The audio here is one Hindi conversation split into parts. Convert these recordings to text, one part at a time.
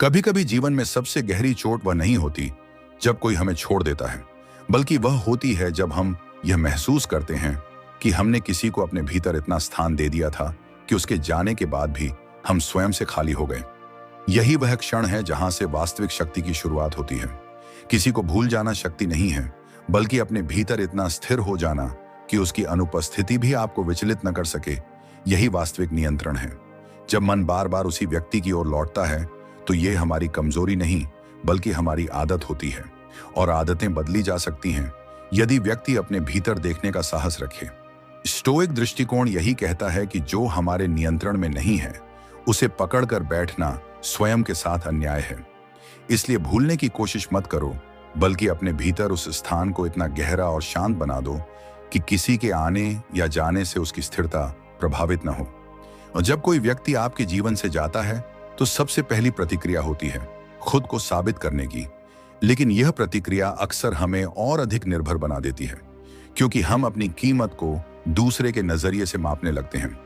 कभी कभी जीवन में सबसे गहरी चोट वह नहीं होती जब कोई हमें छोड़ देता है, बल्कि वह होती है जब हम यह महसूस करते हैं कि हमने किसी को अपने भीतर इतना स्थान दे दिया था कि उसके जाने के बाद भी हम स्वयं से खाली हो गए। यही वह क्षण है जहां से वास्तविक शक्ति की शुरुआत होती है। किसी को भूल जाना शक्ति नहीं है, बल्कि अपने भीतर इतना स्थिर हो जाना कि उसकी अनुपस्थिति भी आपको विचलित न कर सके, यही वास्तविक नियंत्रण है। जब मन बार बार उसी व्यक्ति की ओर लौटता है तो यह हमारी कमजोरी नहीं बल्कि हमारी आदत होती है, और आदतें बदली जा सकती हैं यदि व्यक्ति अपने भीतर देखने का साहस रखे। स्टोइक दृष्टिकोण यही कहता है कि जो हमारे नियंत्रण में नहीं है उसे पकड़कर बैठना स्वयं के साथ अन्याय है। इसलिए भूलने की कोशिश मत करो, बल्कि अपने भीतर उस स्थान को इतना गहरा और शांत बना दो कि किसी के आने या जाने से उसकी स्थिरता प्रभावित न हो। और जब कोई व्यक्ति आपके जीवन से जाता है तो सबसे पहली प्रतिक्रिया होती है खुद को साबित करने की, लेकिन यह प्रतिक्रिया अक्सर हमें और अधिक निर्भर बना देती है, क्योंकि हम अपनी कीमत को दूसरे के नजरिए से मापने लगते हैं।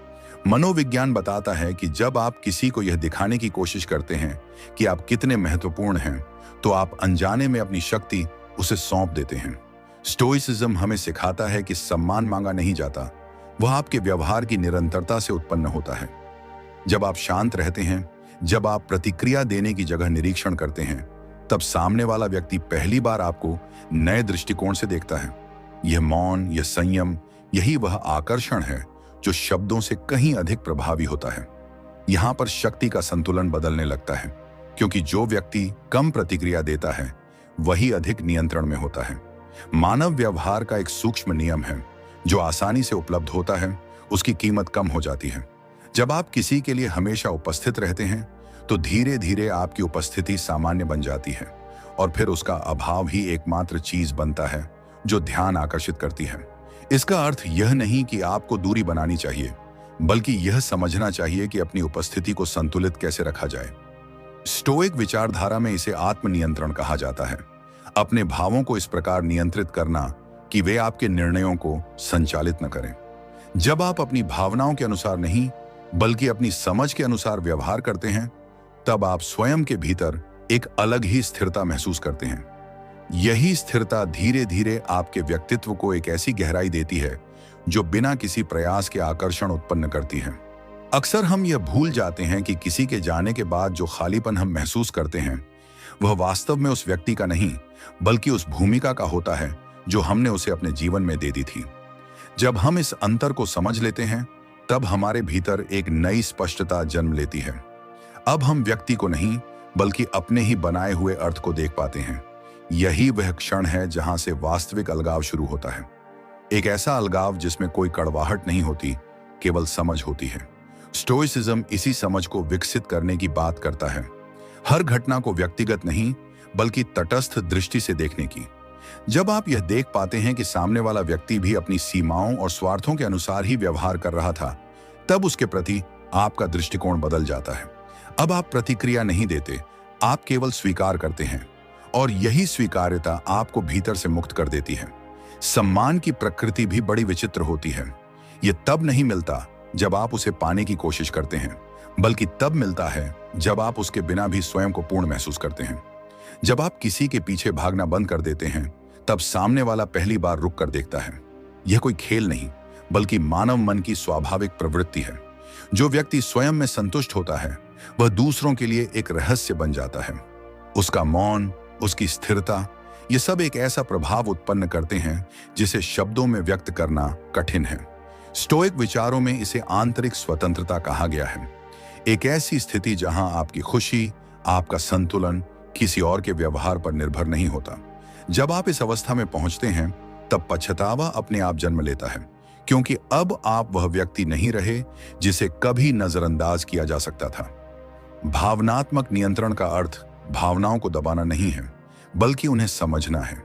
मनोविज्ञान बताता है कि जब आप किसी को यह दिखाने की कोशिश करते हैं कि आप कितने महत्वपूर्ण हैं, तो आप अनजाने में अपनी शक्ति उसे सौंप देते हैं। स्टोइसिज्म हमें सिखाता है कि सम्मान मांगा नहीं जाता, वह आपके व्यवहार की निरंतरता से उत्पन्न होता है। जब आप शांत रहते हैं, जब आप प्रतिक्रिया देने की जगह निरीक्षण करते हैं, तब सामने वाला व्यक्ति पहली बार आपको नए दृष्टिकोण से देखता है। यह मौन, यह संयम, यही वह आकर्षण है जो शब्दों से कहीं अधिक प्रभावी होता है। यहां पर शक्ति का संतुलन बदलने लगता है, क्योंकि जो व्यक्ति कम प्रतिक्रिया देता है वही अधिक नियंत्रण में होता है। मानव व्यवहार का एक सूक्ष्म नियम है, जो आसानी से उपलब्ध होता है उसकी कीमत कम हो जाती है। जब आप किसी के लिए हमेशा उपस्थित रहते हैं तो धीरे धीरे आपकी उपस्थिति सामान्य बन जाती है, और फिर उसका अभाव ही एकमात्र चीज बनता है जो ध्यान आकर्षित करती है। इसका अर्थ यह नहीं कि आपको दूरी बनानी चाहिए, बल्कि यह समझना चाहिए कि अपनी उपस्थिति को संतुलित कैसे रखा जाए। स्टोइक विचारधारा में इसे आत्मनियंत्रण कहा जाता है। अपने भावों को इस प्रकार नियंत्रित करना कि वे आपके निर्णयों को संचालित न करें। जब आप अपनी भावनाओं के अनुसार नहीं बल्कि अपनी समझ के अनुसार व्यवहार करते हैं, तब आप स्वयं के भीतर एक अलग ही स्थिरता महसूस करते हैं। यही स्थिरता धीरे धीरे आपके व्यक्तित्व को एक ऐसी गहराई देती है जो बिना किसी प्रयास के आकर्षण उत्पन्न करती है। अक्सर हम यह भूल जाते हैं कि किसी के जाने के बाद जो खालीपन हम महसूस करते हैं वह वास्तव में उस व्यक्ति का नहीं बल्कि उस भूमिका का होता है जो हमने उसे अपने जीवन में दे दी थी। जब हम इस अंतर को समझ लेते हैं, तब हमारे भीतर एक नई स्पष्टता जन्म लेती है। अब हम व्यक्ति को नहीं बल्कि अपने ही बनाए हुए अर्थ को देख पाते हैं। यही वह क्षण है जहां से वास्तविक अलगाव शुरू होता है। एक ऐसा अलगाव जिसमें कोई कड़वाहट नहीं होती, केवल समझ होती है। स्टोइसिज्म इसी समझ को विकसित करने की बात करता है, हर घटना को व्यक्तिगत नहीं बल्कि तटस्थ दृष्टि से देखने की। जब आप यह देख पाते हैं कि सामने वाला व्यक्ति भी अपनी सीमाओं और स्वार्थों के अनुसार ही व्यवहार कर रहा था, तब उसके प्रति आपका दृष्टिकोण बदल जाता है। अब आप प्रतिक्रिया नहीं देते, आप केवल स्वीकार करते हैं, और यही स्वीकार्यता आपको भीतर से मुक्त कर देती है। सम्मान की प्रकृति भी बड़ी विचित्र होती है। यह तब नहीं मिलता जब आप उसे पाने की कोशिश करते हैं, बल्कि तब मिलता है जब आप उसके बिना भी स्वयं को पूर्ण महसूस करते हैं। जब आप किसी के पीछे भागना बंद कर देते हैं, तब सामने वाला पहली बार रुक कर देखता है। यह कोई खेल नहीं बल्कि मानव मन की स्वाभाविक प्रवृत्ति है। जो व्यक्ति स्वयं में संतुष्ट होता है वह दूसरों के लिए एक रहस्य बन जाता है। उसका मौन, उसकी स्थिरता, ये सब एक ऐसा प्रभाव उत्पन्न करते हैं जिसे शब्दों में व्यक्त करना कठिन है। स्टोइक विचारों में इसे आंतरिक स्वतंत्रता कहा गया है। एक ऐसी स्थिति जहां आपकी खुशी, आपका संतुलन किसी और के व्यवहार पर निर्भर नहीं होता। जब आप इस अवस्था में पहुंचते हैं, तब पछतावा अपने आप जन्म लेता है, क्योंकि अब आप वह व्यक्ति नहीं रहे जिसे कभी नजरअंदाज किया जा सकता था। भावनात्मक नियंत्रण का अर्थ भावनाओं को दबाना नहीं है, बल्कि उन्हें समझना है।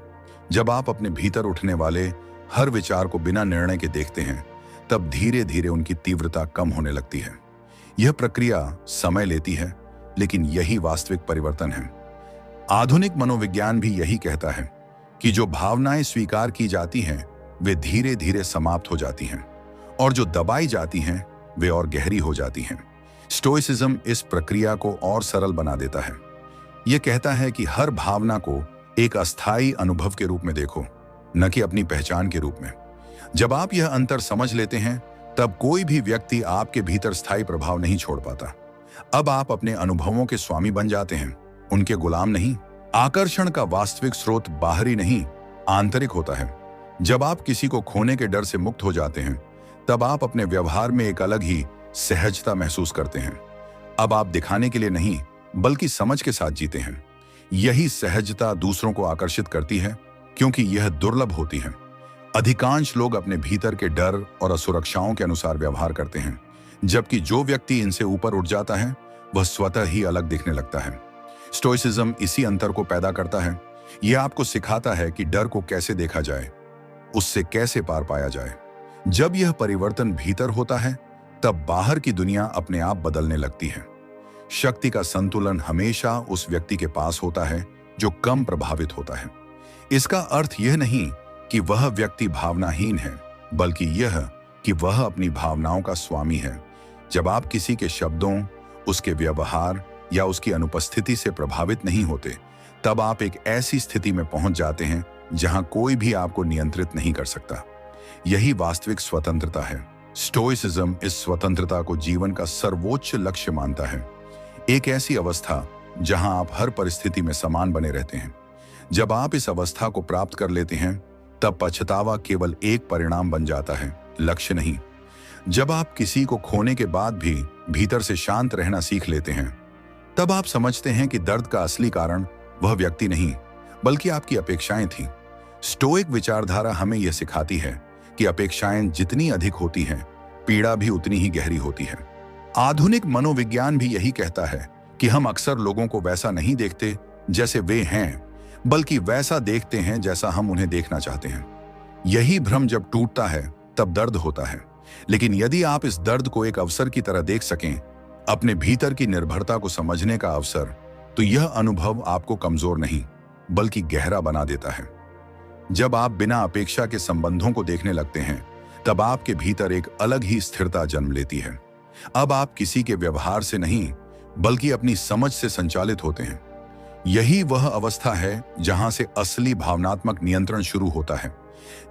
जब आप अपने भीतर उठने वाले हर विचार को बिना निर्णय के देखते हैं, तब धीरे धीरे उनकी तीव्रता कम होने लगती है। यह प्रक्रिया समय लेती है, लेकिन यही वास्तविक परिवर्तन है। आधुनिक मनोविज्ञान भी यही कहता है कि जो भावनाएं स्वीकार की जाती हैं वे धीरे धीरे समाप्त हो जाती हैं, और जो दबाई जाती हैं वे और गहरी हो जाती हैं। स्टोइसिज्म इस प्रक्रिया को और सरल बना देता है। यह कहता है कि हर भावना को एक अस्थायी अनुभव के रूप में देखो, न कि अपनी पहचान के रूप में। जब आप यह अंतर समझ लेते हैं, तब कोई भी व्यक्ति आपके भीतर स्थायी प्रभाव नहीं छोड़ पाता। अब आप अपने अनुभवों के स्वामी बन जाते हैं, उनके गुलाम नहीं। आकर्षण का वास्तविक स्रोत बाहरी नहीं, आंतरिक होता है। जब आप किसी को खोने के डर से मुक्त हो जाते हैं, तब आप अपने व्यवहार में एक अलग ही सहजता महसूस करते हैं। अब आप दिखाने के लिए नहीं, बल्कि समझ के साथ जीते हैं। यही सहजता दूसरों को आकर्षित करती है, क्योंकि यह दुर्लभ होती है। अधिकांश लोग अपने भीतर के डर और असुरक्षाओं के अनुसार व्यवहार करते हैं, जबकि जो व्यक्ति इनसे ऊपर उठ जाता है, वह स्वतः ही अलग दिखने लगता है। स्टोइसिज्म इसी अंतर को पैदा करता है। यह आपको सिखाता है कि डर को कैसे देखा जाए, उससे कैसे पार पाया जाए। जब यह परिवर्तन भीतर होता है, तब बाहर की दुनिया अपने आप बदलने लगती है। शक्ति का संतुलन हमेशा उस व्यक्ति के पास होता है जो कम प्रभावित होता है। इसका अर्थ यह नहीं कि वह व्यक्ति भावनाहीन है, बल्कि यह कि वह अपनी भावनाओं का स्वामी है। जब आप किसी के शब्दों, उसके व्यवहार या उसकी अनुपस्थिति से प्रभावित नहीं होते, तब आप एक ऐसी स्थिति में पहुंच जाते हैं जहां कोई भी आपको नियंत्रित नहीं कर सकता। यही वास्तविक स्वतंत्रता है। स्टोइसिज्म इस स्वतंत्रता को जीवन का सर्वोच्च लक्ष्य मानता है। एक ऐसी अवस्था जहां आप हर परिस्थिति में समान बने रहते हैं। जब आप इस अवस्था को प्राप्त कर लेते हैं, तब पछतावा केवल एक परिणाम बन जाता है, लक्ष्य नहीं। जब आप किसी को खोने के बाद भी भीतर से शांत रहना सीख लेते हैं, तब आप समझते हैं कि दर्द का असली कारण वह व्यक्ति नहीं, बल्कि आपकी अपेक्षाएं थीं। स्टोइक विचारधारा हमें यह सिखाती है कि अपेक्षाएं जितनी अधिक होती हैं, पीड़ा भी उतनी ही गहरी होती है। आधुनिक मनोविज्ञान भी यही कहता है कि हम अक्सर लोगों को वैसा नहीं देखते जैसे वे हैं, बल्कि वैसा देखते हैं जैसा हम उन्हें देखना चाहते हैं। यही भ्रम जब टूटता है, तब दर्द होता है। लेकिन यदि आप इस दर्द को एक अवसर की तरह देख सकें, अपने भीतर की निर्भरता को समझने का अवसर, तो यह अनुभव आपको कमजोर नहीं, बल्कि गहरा बना देता है। जब आप बिना अपेक्षा के संबंधों को देखने लगते हैं, तब आपके भीतर एक अलग ही स्थिरता जन्म लेती है। अब आप किसी के व्यवहार से नहीं, बल्कि अपनी समझ से संचालित होते हैं। यही वह अवस्था है जहां से असली भावनात्मक नियंत्रण शुरू होता है,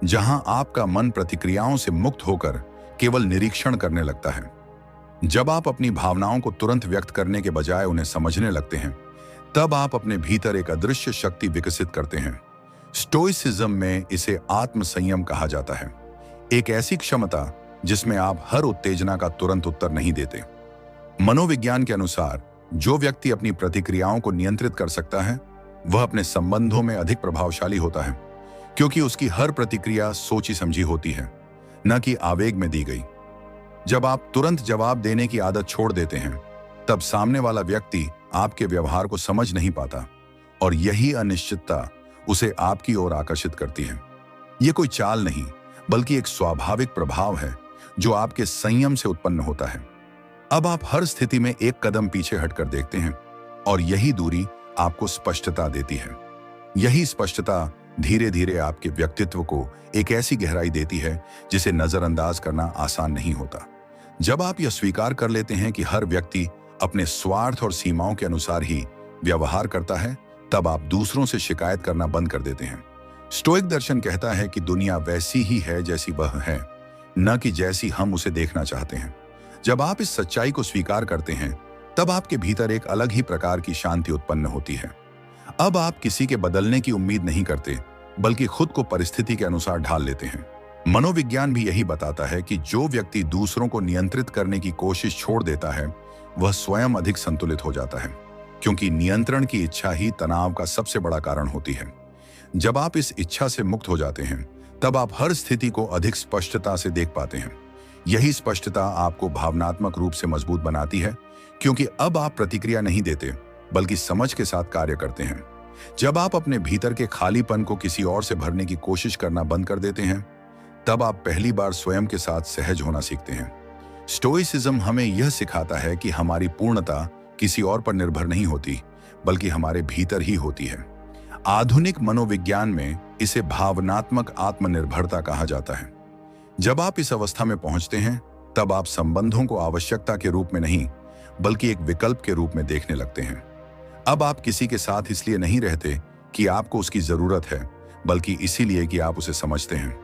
जहां आपका मन प्रतिक्रियाओं से मुक्त होकर केवल निरीक्षण करने लगता है। जब आप अपनी भावनाओं को तुरंत व्यक्त करने के बजाय उन्हें समझने लगते हैं, तब आप अपने भीतर एक अदृश्य शक्ति विकसित करते हैं। स्टोइसिज्म में इसे आत्म संयम कहा जाता है, एक ऐसी क्षमता जिसमें आप हर उत्तेजना का तुरंत उत्तर नहीं देते। मनोविज्ञान के अनुसार जो व्यक्ति अपनी प्रतिक्रियाओं को नियंत्रित कर सकता है, वह अपने संबंधों में अधिक प्रभावशाली होता है, क्योंकि उसकी हर प्रतिक्रिया सोची समझी होती है, न कि आवेग में दी गई। जब आप तुरंत जवाब देने की आदत छोड़ देते हैं, तब सामने वाला व्यक्ति आपके व्यवहार को समझ नहीं पाता, और यही अनिश्चितता उसे आपकी ओर आकर्षित करती है। यह कोई चाल नहीं, बल्कि एक स्वाभाविक प्रभाव है जो आपके संयम से उत्पन्न होता है। अब आप हर स्थिति में एक कदम पीछे हटकर देखते हैं, और यही दूरी आपको स्पष्टता देती है। यही स्पष्टता धीरे धीरे आपके व्यक्तित्व को एक ऐसी गहराई देती है जिसे नजरअंदाज करना आसान नहीं होता। जब आप यह स्वीकार कर लेते हैं कि हर व्यक्ति अपने स्वार्थ और सीमाओं के अनुसार ही व्यवहार करता है, तब आप दूसरों से शिकायत करना बंद कर देते हैं। स्टोइक दर्शन कहता है कि दुनिया वैसी ही है जैसी वह है, न कि जैसी हम उसे देखना चाहते हैं। जब आप इस सच्चाई को स्वीकार करते हैं, तब आपके भीतर एक अलग ही प्रकार की शांति उत्पन्न होती है। अब आप किसी के बदलने की उम्मीद नहीं करते, बल्कि खुद को परिस्थिति के अनुसार ढाल लेते हैं। मनोविज्ञान भी यही बताता है कि जो व्यक्ति दूसरों को नियंत्रित करने की कोशिश छोड़ देता है, वह स्वयं अधिक संतुलित हो जाता है, क्योंकि नियंत्रण की इच्छा ही तनाव का सबसे बड़ा कारण होती है। जब आप इस इच्छा से मुक्त हो जाते हैं, तब आप हर स्थिति को अधिक स्पष्टता से देख पाते हैं। यही स्पष्टता आपको भावनात्मक रूप से मजबूत बनाती है, क्योंकि अब आप प्रतिक्रिया नहीं देते, बल्कि समझ के साथ कार्य करते हैं। जब आप अपने भीतर के खालीपन को किसी और से भरने की कोशिश करना बंद कर देते हैं, तब आप पहली बार स्वयं के साथ सहज होना सीखते हैं। स्टोइसिज्म हमें यह सिखाता है कि हमारी पूर्णता किसी और पर निर्भर नहीं होती, बल्कि हमारे भीतर ही होती है। आधुनिक मनोविज्ञान में इसे भावनात्मक आत्मनिर्भरता कहा जाता है। जब आप इस अवस्था में पहुंचते हैं, तब आप संबंधों को आवश्यकता के रूप में नहीं, बल्कि एक विकल्प के रूप में देखने लगते हैं। अब आप किसी के साथ इसलिए नहीं रहते कि आपको उसकी जरूरत है, बल्कि इसीलिए कि आप उसे समझते हैं।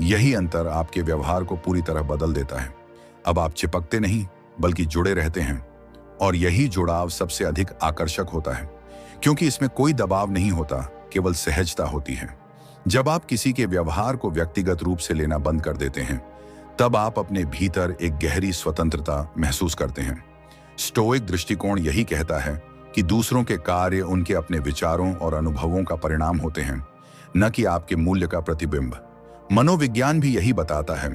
यही अंतर आपके व्यवहार को पूरी तरह बदल देता है। अब आप चिपकते नहीं, बल्कि जुड़े रहते हैं। और यही जुड़ाव सबसे अधिक आकर्षक होता है, क्योंकि इसमें कोई दबाव नहीं होता, केवल सहजता होती है। जब आप किसी के व्यवहार को व्यक्तिगत रूप से लेना बंद कर देते हैं, तब आप अपने भीतर एक गहरी स्वतंत्रता महसूस करते हैं। स्टोइक दृष्टिकोण यही कहता है कि दूसरों के कार्य उनके अपने विचारों और अनुभवों का परिणाम होते हैं, न कि आपके मूल्य का प्रतिबिंब। मनोविज्ञान भी यही बताता है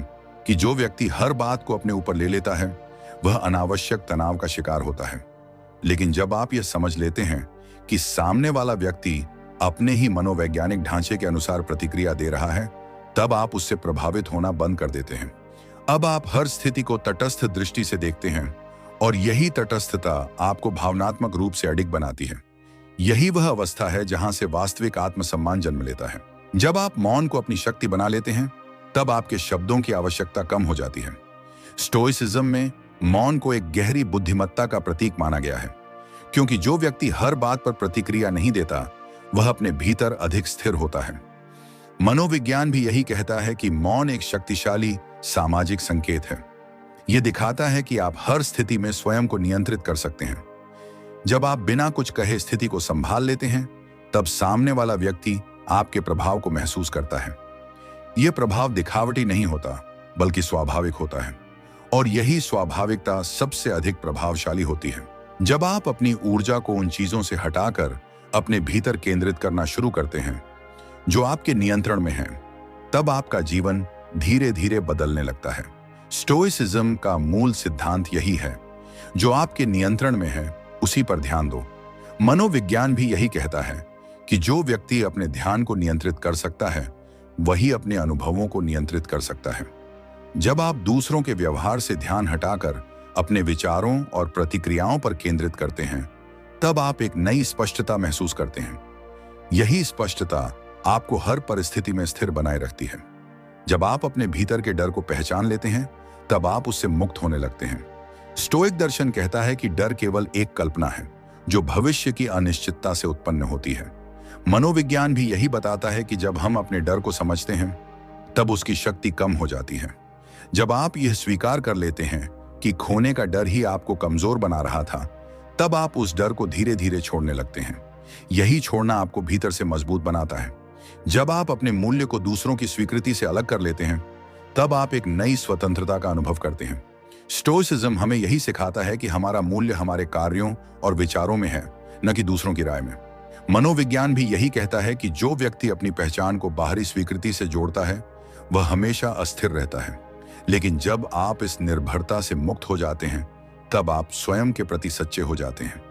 कि जो व्यक्ति हर बात को अपने ऊपर ले लेता है, वह अनावश्यक तनाव का शिकार होता है। लेकिन जब आप यह समझ लेते हैं कि सामने वाला व्यक्ति अपने ही मनोवैज्ञानिक ढांचे के अनुसार प्रतिक्रिया दे रहा है, तब आप उससे प्रभावित होना बंद कर देते हैं। अब आप हर स्थिति को तटस्थ दृष्टि से देखते हैं, और यही तटस्थता आपको भावनात्मक रूप से अडिग बनाती है। यही वह अवस्था है जहां से वास्तविक आत्मसम्मान जन्म लेता है। जब आप मौन को अपनी शक्ति बना लेते हैं, तब आपके शब्दों की आवश्यकता कम हो जाती है। स्टोइसिज्म में मौन को एक गहरी बुद्धिमत्ता का प्रतीक माना गया है, क्योंकि जो व्यक्ति हर बात पर प्रतिक्रिया नहीं देता, वह अपने भीतर अधिक स्थिर होता है। मनोविज्ञान भी यही कहता है कि मौन एक शक्तिशाली सामाजिक संकेत है। यह दिखाता है कि आप हर स्थिति में स्वयं को नियंत्रित कर सकते हैं। जब आप बिना कुछ कहे स्थिति को संभाल लेते हैं, तब सामने वाला व्यक्ति आपके प्रभाव को महसूस करता है। यह प्रभाव दिखावटी नहीं होता, बल्कि स्वाभाविक होता है, और यही स्वाभाविकता सबसे अधिक प्रभावशाली होती है। जब आप अपनी ऊर्जा को उन चीजों से हटाकर अपने भीतर केंद्रित करना शुरू करते हैं जो आपके नियंत्रण में हैं, तब आपका जीवन धीरे धीरे बदलने लगता है। स्टोइसिज्म का मूल सिद्धांत यही है, जो आपके नियंत्रण में है उसी पर ध्यान दो। मनोविज्ञान भी यही कहता है कि जो व्यक्ति अपने ध्यान को नियंत्रित कर सकता है, वही अपने अनुभवों को नियंत्रित कर सकता है। जब आप दूसरों के व्यवहार से ध्यान हटाकर अपने विचारों और प्रतिक्रियाओं पर केंद्रित करते हैं, तब आप एक नई स्पष्टता महसूस करते हैं। यही स्पष्टता आपको हर परिस्थिति में स्थिर बनाए रखती है। जब आप अपने भीतर के डर को पहचान लेते हैं, तब आप उससे मुक्त होने लगते हैं। स्टोइक दर्शन कहता है कि डर केवल एक कल्पना है, जो भविष्य की अनिश्चितता से उत्पन्न होती है। मनोविज्ञान भी यही बताता है कि जब हम अपने डर को समझते हैं, तब उसकी शक्ति कम हो जाती है। जब आप यह स्वीकार कर लेते हैं कि खोने का डर ही आपको कमजोर बना रहा था, तब आप उस डर को धीरे धीरे छोड़ने लगते हैं। यही छोड़ना आपको भीतर से मजबूत बनाता है। जब आप अपने मूल्य को दूसरों की स्वीकृति से अलग कर लेते हैं, तब आप एक नई स्वतंत्रता का अनुभव करते हैं। स्टोइसिज्म हमें यही सिखाता है कि हमारा मूल्य हमारे कार्यों और विचारों में है, न कि दूसरों की राय में। मनोविज्ञान भी यही कहता है कि जो व्यक्ति अपनी पहचान को बाहरी स्वीकृति से जोड़ता है, वह हमेशा अस्थिर रहता है। लेकिन जब आप इस निर्भरता से मुक्त हो जाते हैं, तब आप स्वयं के प्रति सच्चे हो जाते हैं।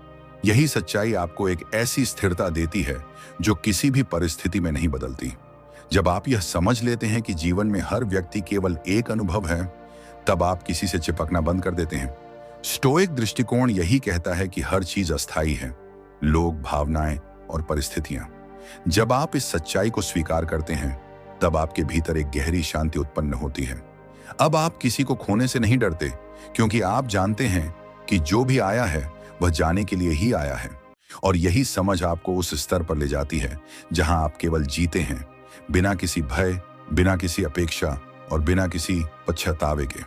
यही सच्चाई आपको एक ऐसी स्थिरता देती है जो किसी भी परिस्थिति में नहीं बदलती। जब आप यह समझ लेते हैं कि जीवन में हर व्यक्ति केवल एक अनुभव है, तब आप किसी से चिपकना बंद कर देते हैं। स्टोइक दृष्टिकोण यही कहता है कि हर चीज अस्थायी है, लोग, भावनाएं और परिस्थितियां। जब आप इस सच्चाई को स्वीकार करते हैं, तब आपके भीतर एक गहरी शांति उत्पन्न होती है। अब आप किसी को खोने से नहीं डरते, क्योंकि आप जानते हैं कि जो भी आया है वह जाने के लिए ही आया है। और यही समझ आपको उस स्तर पर ले जाती है जहां आप केवल जीते हैं, बिना किसी भय, बिना किसी अपेक्षा और बिना किसी पश्चातावे के।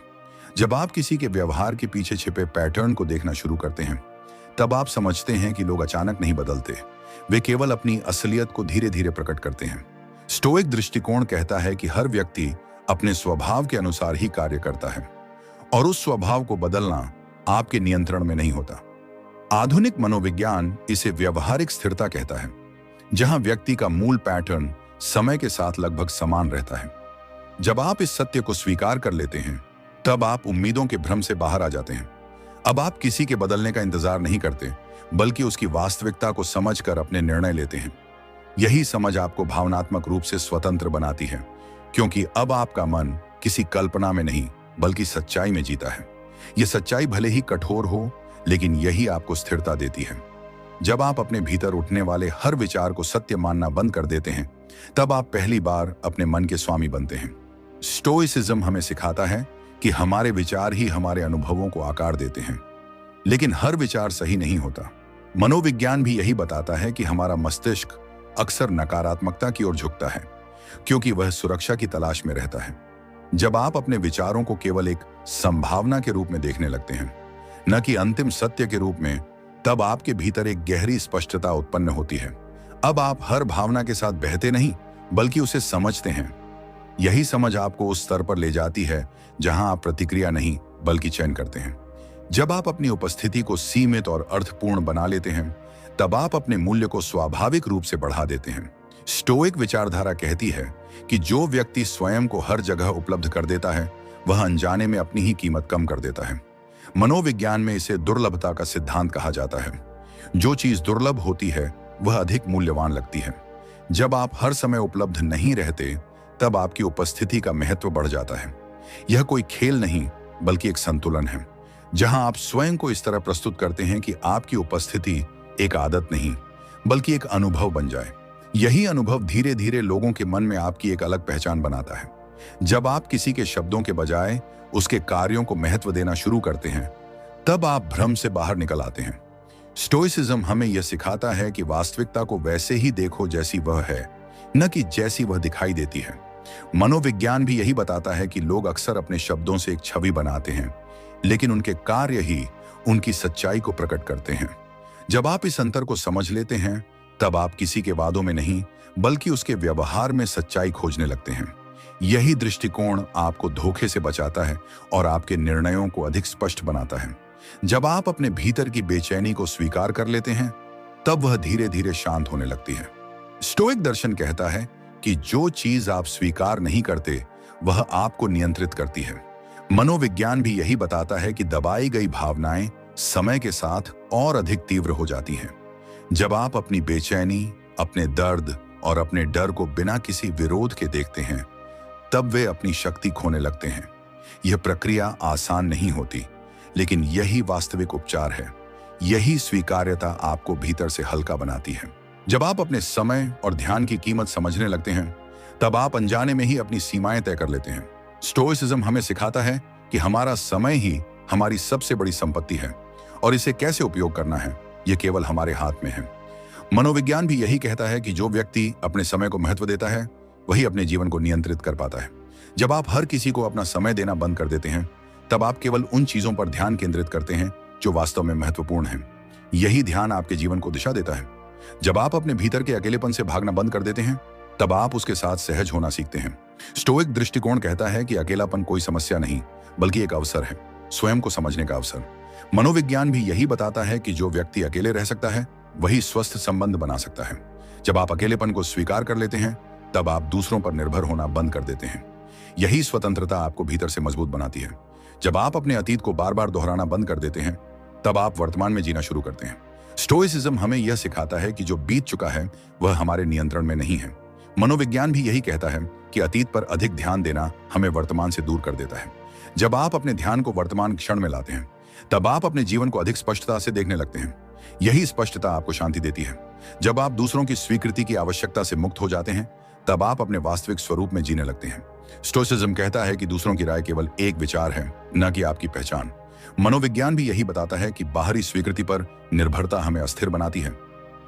जब आप किसी के व्यवहार के पीछे छिपे पैटर्न को देखना शुरू करते हैं, तब आप समझते हैं कि लोग अचानक नहीं बदलते, वे केवल अपनी असलियत को धीरे धीरे प्रकट करते हैं। स्टोइक दृष्टिकोण कहता है कि हर व्यक्ति अपने स्वभाव के अनुसार ही कार्य करता है, और उस स्वभाव को बदलना आपके नियंत्रण में नहीं होता। आधुनिक मनोविज्ञान इसे व्यवहारिक स्थिरता कहता है, जहां व्यक्ति का मूल पैटर्न समय के साथ लगभग समान रहता है। जब आप इस सत्य को स्वीकार कर लेते हैं, तब आप उम्मीदों के भ्रम से बाहर आ जाते हैं। अब आप किसी के बदलने का इंतजार नहीं करते, बल्कि उसकी वास्तविकता को समझकर अपने निर्णय लेते हैं। यही समझ आपको भावनात्मक रूप से स्वतंत्र बनाती है, क्योंकि अब आपका मन किसी कल्पना में नहीं, बल्कि सच्चाई में जीता है। यह सच्चाई भले ही कठोर हो, लेकिन यही आपको स्थिरता देती है। जब आप अपने भीतर उठने वाले हर विचार को सत्य मानना बंद कर देते हैं, तब आप पहली बार अपने मन के स्वामी बनते हैं। स्टोइसिज्म हमें सिखाता है कि हमारे विचार ही हमारे अनुभवों को आकार देते हैं, लेकिन हर विचार सही नहीं होता। मनोविज्ञान भी यही बताता है कि हमारा मस्तिष्क अक्सर नकारात्मकता की ओर झुकता है, क्योंकि वह सुरक्षा की तलाश में रहता है। जब आप अपने विचारों को केवल एक संभावना के रूप में देखने लगते हैं, न कि अंतिम सत्य के रूप में, तब आपके भीतर एक गहरी स्पष्टता उत्पन्न होती है। अब आप हर भावना के साथ बहते नहीं, बल्कि उसे समझते हैं। यही समझ आपको उस स्तर पर ले जाती है जहां आप प्रतिक्रिया नहीं बल्कि चयन करते हैं। जब आप अपनी उपस्थिति को सीमित और अर्थपूर्ण बना लेते हैं, तब आप अपने मूल्य को स्वाभाविक रूप से बढ़ा देते हैं। स्टोइक विचारधारा कहती है कि जो व्यक्ति स्वयं को हर जगह उपलब्ध कर देता है, वह अनजाने में अपनी ही कीमत कम कर देता है। मनोविज्ञान में इसे दुर्लभता का सिद्धांत कहा जाता है। जो चीज दुर्लभ होती है वह अधिक मूल्यवान लगती है। जब आप हर समय उपलब्ध नहीं रहते, तब आपकी उपस्थिति का महत्व बढ़ जाता है। यह कोई खेल नहीं बल्कि एक संतुलन है, जहां आप स्वयं को इस तरह प्रस्तुत करते हैं कि आपकी उपस्थिति एक आदत नहीं बल्कि एक अनुभव बन जाए। यही अनुभव धीरे धीरे लोगों के मन में आपकी एक अलग पहचान बनाता है। जब आप किसी के शब्दों के बजाय उसके कार्यों को महत्व देना शुरू करते हैं, तब आप भ्रम से बाहर निकल आते हैं। स्टोइसिज्म हमें यह सिखाता है कि वास्तविकता को वैसे ही देखो जैसी वह है, न कि जैसी वह दिखाई देती है। मनोविज्ञान भी यही बताता है कि लोग अक्सर अपने शब्दों से एक छवि बनाते हैं, लेकिन उनके कार्य ही उनकी सच्चाई को प्रकट करते हैं। जब आप इस अंतर को समझ लेते हैं, तब आप किसी के वादों में नहीं बल्कि उसके व्यवहार में सच्चाई खोजने लगते हैं। यही दृष्टिकोण आपको धोखे से बचाता है और आपके निर्णयों को अधिक स्पष्ट बनाता है। जब आप अपने भीतर की बेचैनी को स्वीकार कर लेते हैं, तब वह धीरे धीरे शांत होने लगती है। स्टोइक दर्शन कहता है कि जो चीज आप स्वीकार नहीं करते, वह आपको नियंत्रित करती है। मनोविज्ञान भी यही बताता है कि दबाई गई भावनाएं समय के साथ और अधिक तीव्र हो जाती हैं। जब आप अपनी बेचैनी, अपने दर्द और अपने डर को बिना किसी विरोध के देखते हैं, तब वे अपनी शक्ति खोने लगते हैं। यह प्रक्रिया आसान नहीं होती, लेकिन यही वास्तविक उपचार है। यही स्वीकार्यता आपको भीतर से हल्का बनाती है। जब आप अपने समय और ध्यान की कीमत समझने लगते हैं, तब आप अनजाने में ही अपनी सीमाएं तय कर लेते हैं। स्टोइसिज्म हमें सिखाता है कि हमारा समय ही हमारी सबसे बड़ी संपत्ति है और इसे कैसे उपयोग करना है, यह केवल हमारे हाथ में है। मनोविज्ञान भी यही कहता है कि जो व्यक्ति अपने समय को महत्व देता है, वही अपने जीवन को नियंत्रित कर पाता है। जब आप हर किसी को अपना समय देना बंद कर देते हैं, तब आप केवल उन चीजों पर ध्यान केंद्रित करते हैं जो वास्तव में महत्वपूर्ण हैं। यही ध्यान आपके जीवन को दिशा देता है। जब आप अपने भीतर के अकेलेपन से भागना बंद कर देते हैं, तब आप उसके साथ सहज होना सीखते हैं। स्टोइक दृष्टिकोण कहता है कि अकेलापन कोई समस्या नहीं बल्कि एक अवसर है, स्वयं को समझने का अवसर। मनोविज्ञान भी यही बताता है कि जो व्यक्ति अकेले रह सकता है, वही स्वस्थ संबंध बना सकता है। जब आप अकेलेपन को स्वीकार कर लेते हैं, तब आप दूसरों पर निर्भर होना बंद कर देते हैं। यही स्वतंत्रता आपको भीतर से मजबूत बनाती है। जब आप अपने अतीत को बार बार दोहराना बंद कर देते हैं, तब आप वर्तमान में जीना शुरू करते हैं। स्टोइसिज्म हमें यह सिखाता है कि जो बीत चुका है वह हमारे नियंत्रण में नहीं है। मनोविज्ञान भी यही कहता है कि अतीत पर अधिक ध्यान देना हमें वर्तमान से दूर कर देता है। जब आप अपने ध्यान को वर्तमान क्षण में लाते हैं, तब आप अपने जीवन को अधिक स्पष्टता से देखने लगते हैं। यही स्पष्टता आपको शांति देती है। जब आप दूसरों की स्वीकृति की आवश्यकता से मुक्त हो जाते हैं, तब आप अपने वास्तविक स्वरूप में जीने लगते हैं। स्टोइसिज्म कहता है कि दूसरों की राय केवल एक विचार है, न कि आपकी पहचान। मनोविज्ञान भी यही बताता है कि बाहरी स्वीकृति पर निर्भरता हमें अस्थिर बनाती है।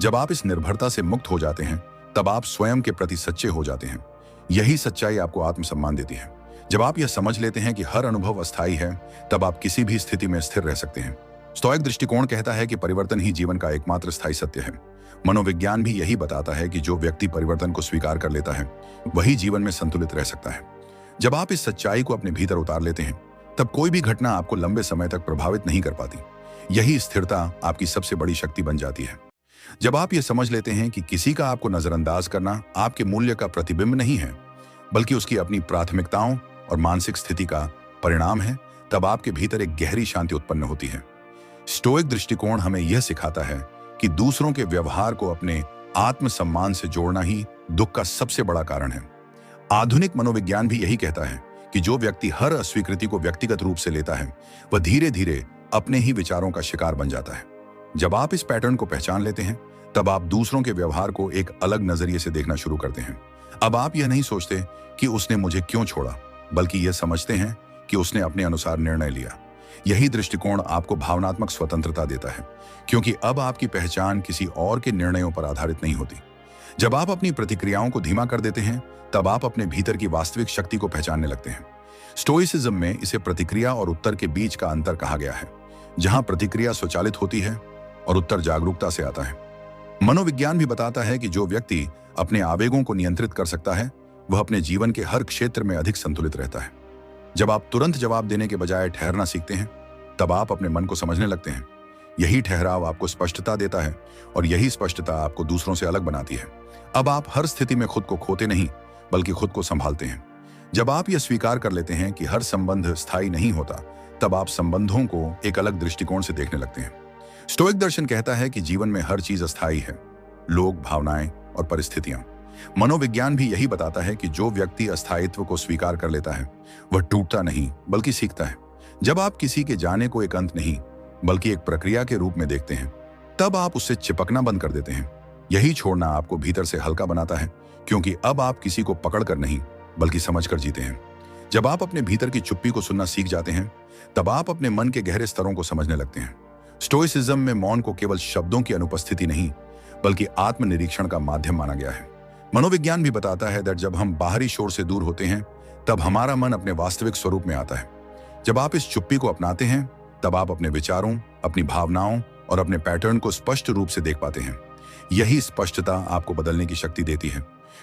जब आप इस निर्भरता से मुक्त हो जाते हैं, तब आप स्वयं के प्रति सच्चे हो जाते हैं। यही सच्चाई आपको आत्मसम्मान देती है। जब आप यह समझ लेते हैं कि हर अनुभव अस्थायी है, तब आप किसी भी स्थिति में स्थिर रह सकते हैं। स्टोइक दृष्टिकोण कहता है कि परिवर्तन ही जीवन का एकमात्र स्थायी सत्य है। मनोविज्ञान भी यही बताता है कि जो व्यक्ति परिवर्तन को स्वीकार कर लेता है, वही जीवन में संतुलित रह सकता है। जब आप इस सच्चाई को अपने भीतर उतार लेते हैं, तब कोई भी घटना आपको लंबे समय तक प्रभावित नहीं कर पाती। यही स्थिरता आपकी सबसे बड़ी शक्ति बन जाती है। जब आप ये समझ लेते हैं कि किसी का आपको नजरअंदाज करना आपके मूल्य का प्रतिबिंब नहीं है, बल्कि उसकी अपनी प्राथमिकताओं और मानसिक स्थिति का परिणाम है, तब आपके भीतर एक गहरी शांति उत्पन्न होती है। स्टोइक दृष्टिकोण हमें यह सिखाता है कि दूसरों के व्यवहार को अपने आत्मसम्मान से जोड़ना ही दुख का सबसे बड़ा कारण है। आधुनिक मनोविज्ञान भी यही कहता है कि जो व्यक्ति हर अस्वीकृति को व्यक्तिगत रूप से लेता है, वह धीरे धीरे अपने ही विचारों का शिकार बन जाता है। जब आप इस पैटर्न को पहचान लेते हैं, तब आप दूसरों के व्यवहार को एक अलग नजरिए से देखना शुरू करते हैं। अब आप यह नहीं सोचते कि उसने मुझे क्यों छोड़ा, बल्कि यह समझते हैं कि उसने अपने अनुसार निर्णय लिया। यही दृष्टिकोण आपको भावनात्मक स्वतंत्रता देता है, क्योंकि अब आपकी पहचान किसी और के निर्णयों पर आधारित नहीं होती। जब आप अपनी प्रतिक्रियाओं को धीमा कर देते हैं, तब आप अपने भीतर की वास्तविक शक्ति को पहचानने लगते हैं। स्टोइसिज्म में इसे प्रतिक्रिया और उत्तर के बीच का अंतर कहा गया है, जहां प्रतिक्रिया स्वचालित होती है और उत्तर जागरूकता से आता है। मनोविज्ञान भी बताता है कि जो व्यक्ति अपने आवेगों को नियंत्रित कर सकता है, वह अपने जीवन के हर क्षेत्र में अधिक संतुलित रहता है। जब आप तुरंत जवाब देने के बजाय ठहरना सीखते हैं, तब आप अपने मन को समझने लगते हैं। यही ठहराव आपको स्पष्टता देता है और यही स्पष्टता आपको दूसरों से अलग बनाती है। अब आप हर स्थिति में खुद को खोते नहीं, बल्कि खुद को संभालते हैं। जब आप यह स्वीकार कर लेते हैं कि हर संबंध स्थायी नहीं होता, तब आप संबंधों को एक अलग दृष्टिकोण से देखने लगते हैं। स्टोइक दर्शन कहता है कि जीवन में हर चीज अस्थायी है, लोग, भावनाएं और परिस्थितियां। मनोविज्ञान भी यही बताता है कि जो व्यक्ति अस्थायित्व को स्वीकार कर लेता है, वह टूटता नहीं बल्कि सीखता है। जब आप किसी के जाने को एक अंत नहीं बल्कि एक प्रक्रिया के रूप में देखते हैं, तब आप उससे चिपकना बंद कर देते हैं। यही छोड़ना आपको भीतर से हल्का बनाता है, क्योंकि अब आप किसी को पकड़कर नहीं बल्कि समझकर जीते हैं। जब आप अपने भीतर की चुप्पी को सुनना सीख जाते हैं, तब आप अपने मन के गहरे स्तरों को समझने लगते हैं। स्टोइसिज्म में मौन को केवल शब्दों की अनुपस्थिति नहीं बल्कि आत्मनिरीक्षण का माध्यम माना गया है। मनोविज्ञान भी बताता है कि जब हम बाहरी शोर से दूर होते हैं, तब हमारा मन अपने वास्तविक स्वरूप में आता है। जब आप इस चुप्पी को अपनाते हैं, तब आप अपने विचारों, अपनी भावनाओं और अपने पैटर्न को स्पष्ट रूप से देख पाते हैं। यही स्पष्टता आपको बदलने की शक्ति देती है,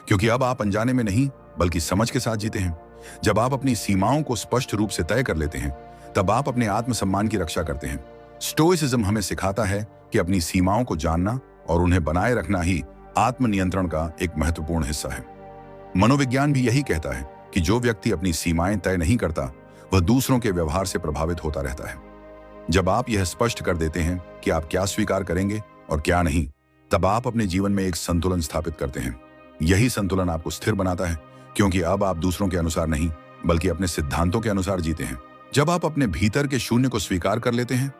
क्योंकि अब आप अनजाने में नहीं बल्कि समझ के साथ जीते हैं। जब आप अपनी सीमाओं को स्पष्ट रूप से तय कर लेते हैं, तब आप अपने आत्मसम्मान की रक्षा करते हैं। स्टोइसिज्म हमें सिखाता है कि अपनी सीमाओं को जानना और उन्हें बनाए रखना ही आत्मनियंत्रण का एक महत्वपूर्ण हिस्सा है। मनोविज्ञान भी यही कहता है कि जो व्यक्ति अपनी सीमाएं तय नहीं करता, वह दूसरों के व्यवहार से प्रभावित होता रहता है। जब आप यह स्पष्ट कर देते हैं कि आप क्या स्वीकार करेंगे और क्या नहीं, तब आप अपने जीवन में एक संतुलन स्थापित करते हैं। यही संतुलन आपको स्थिर बनाता है, क्योंकि अब आप दूसरों के अनुसार नहीं बल्कि अपने सिद्धांतों के अनुसार जीते हैं। जब आप अपने भीतर के शून्य को स्वीकार कर लेते हैं,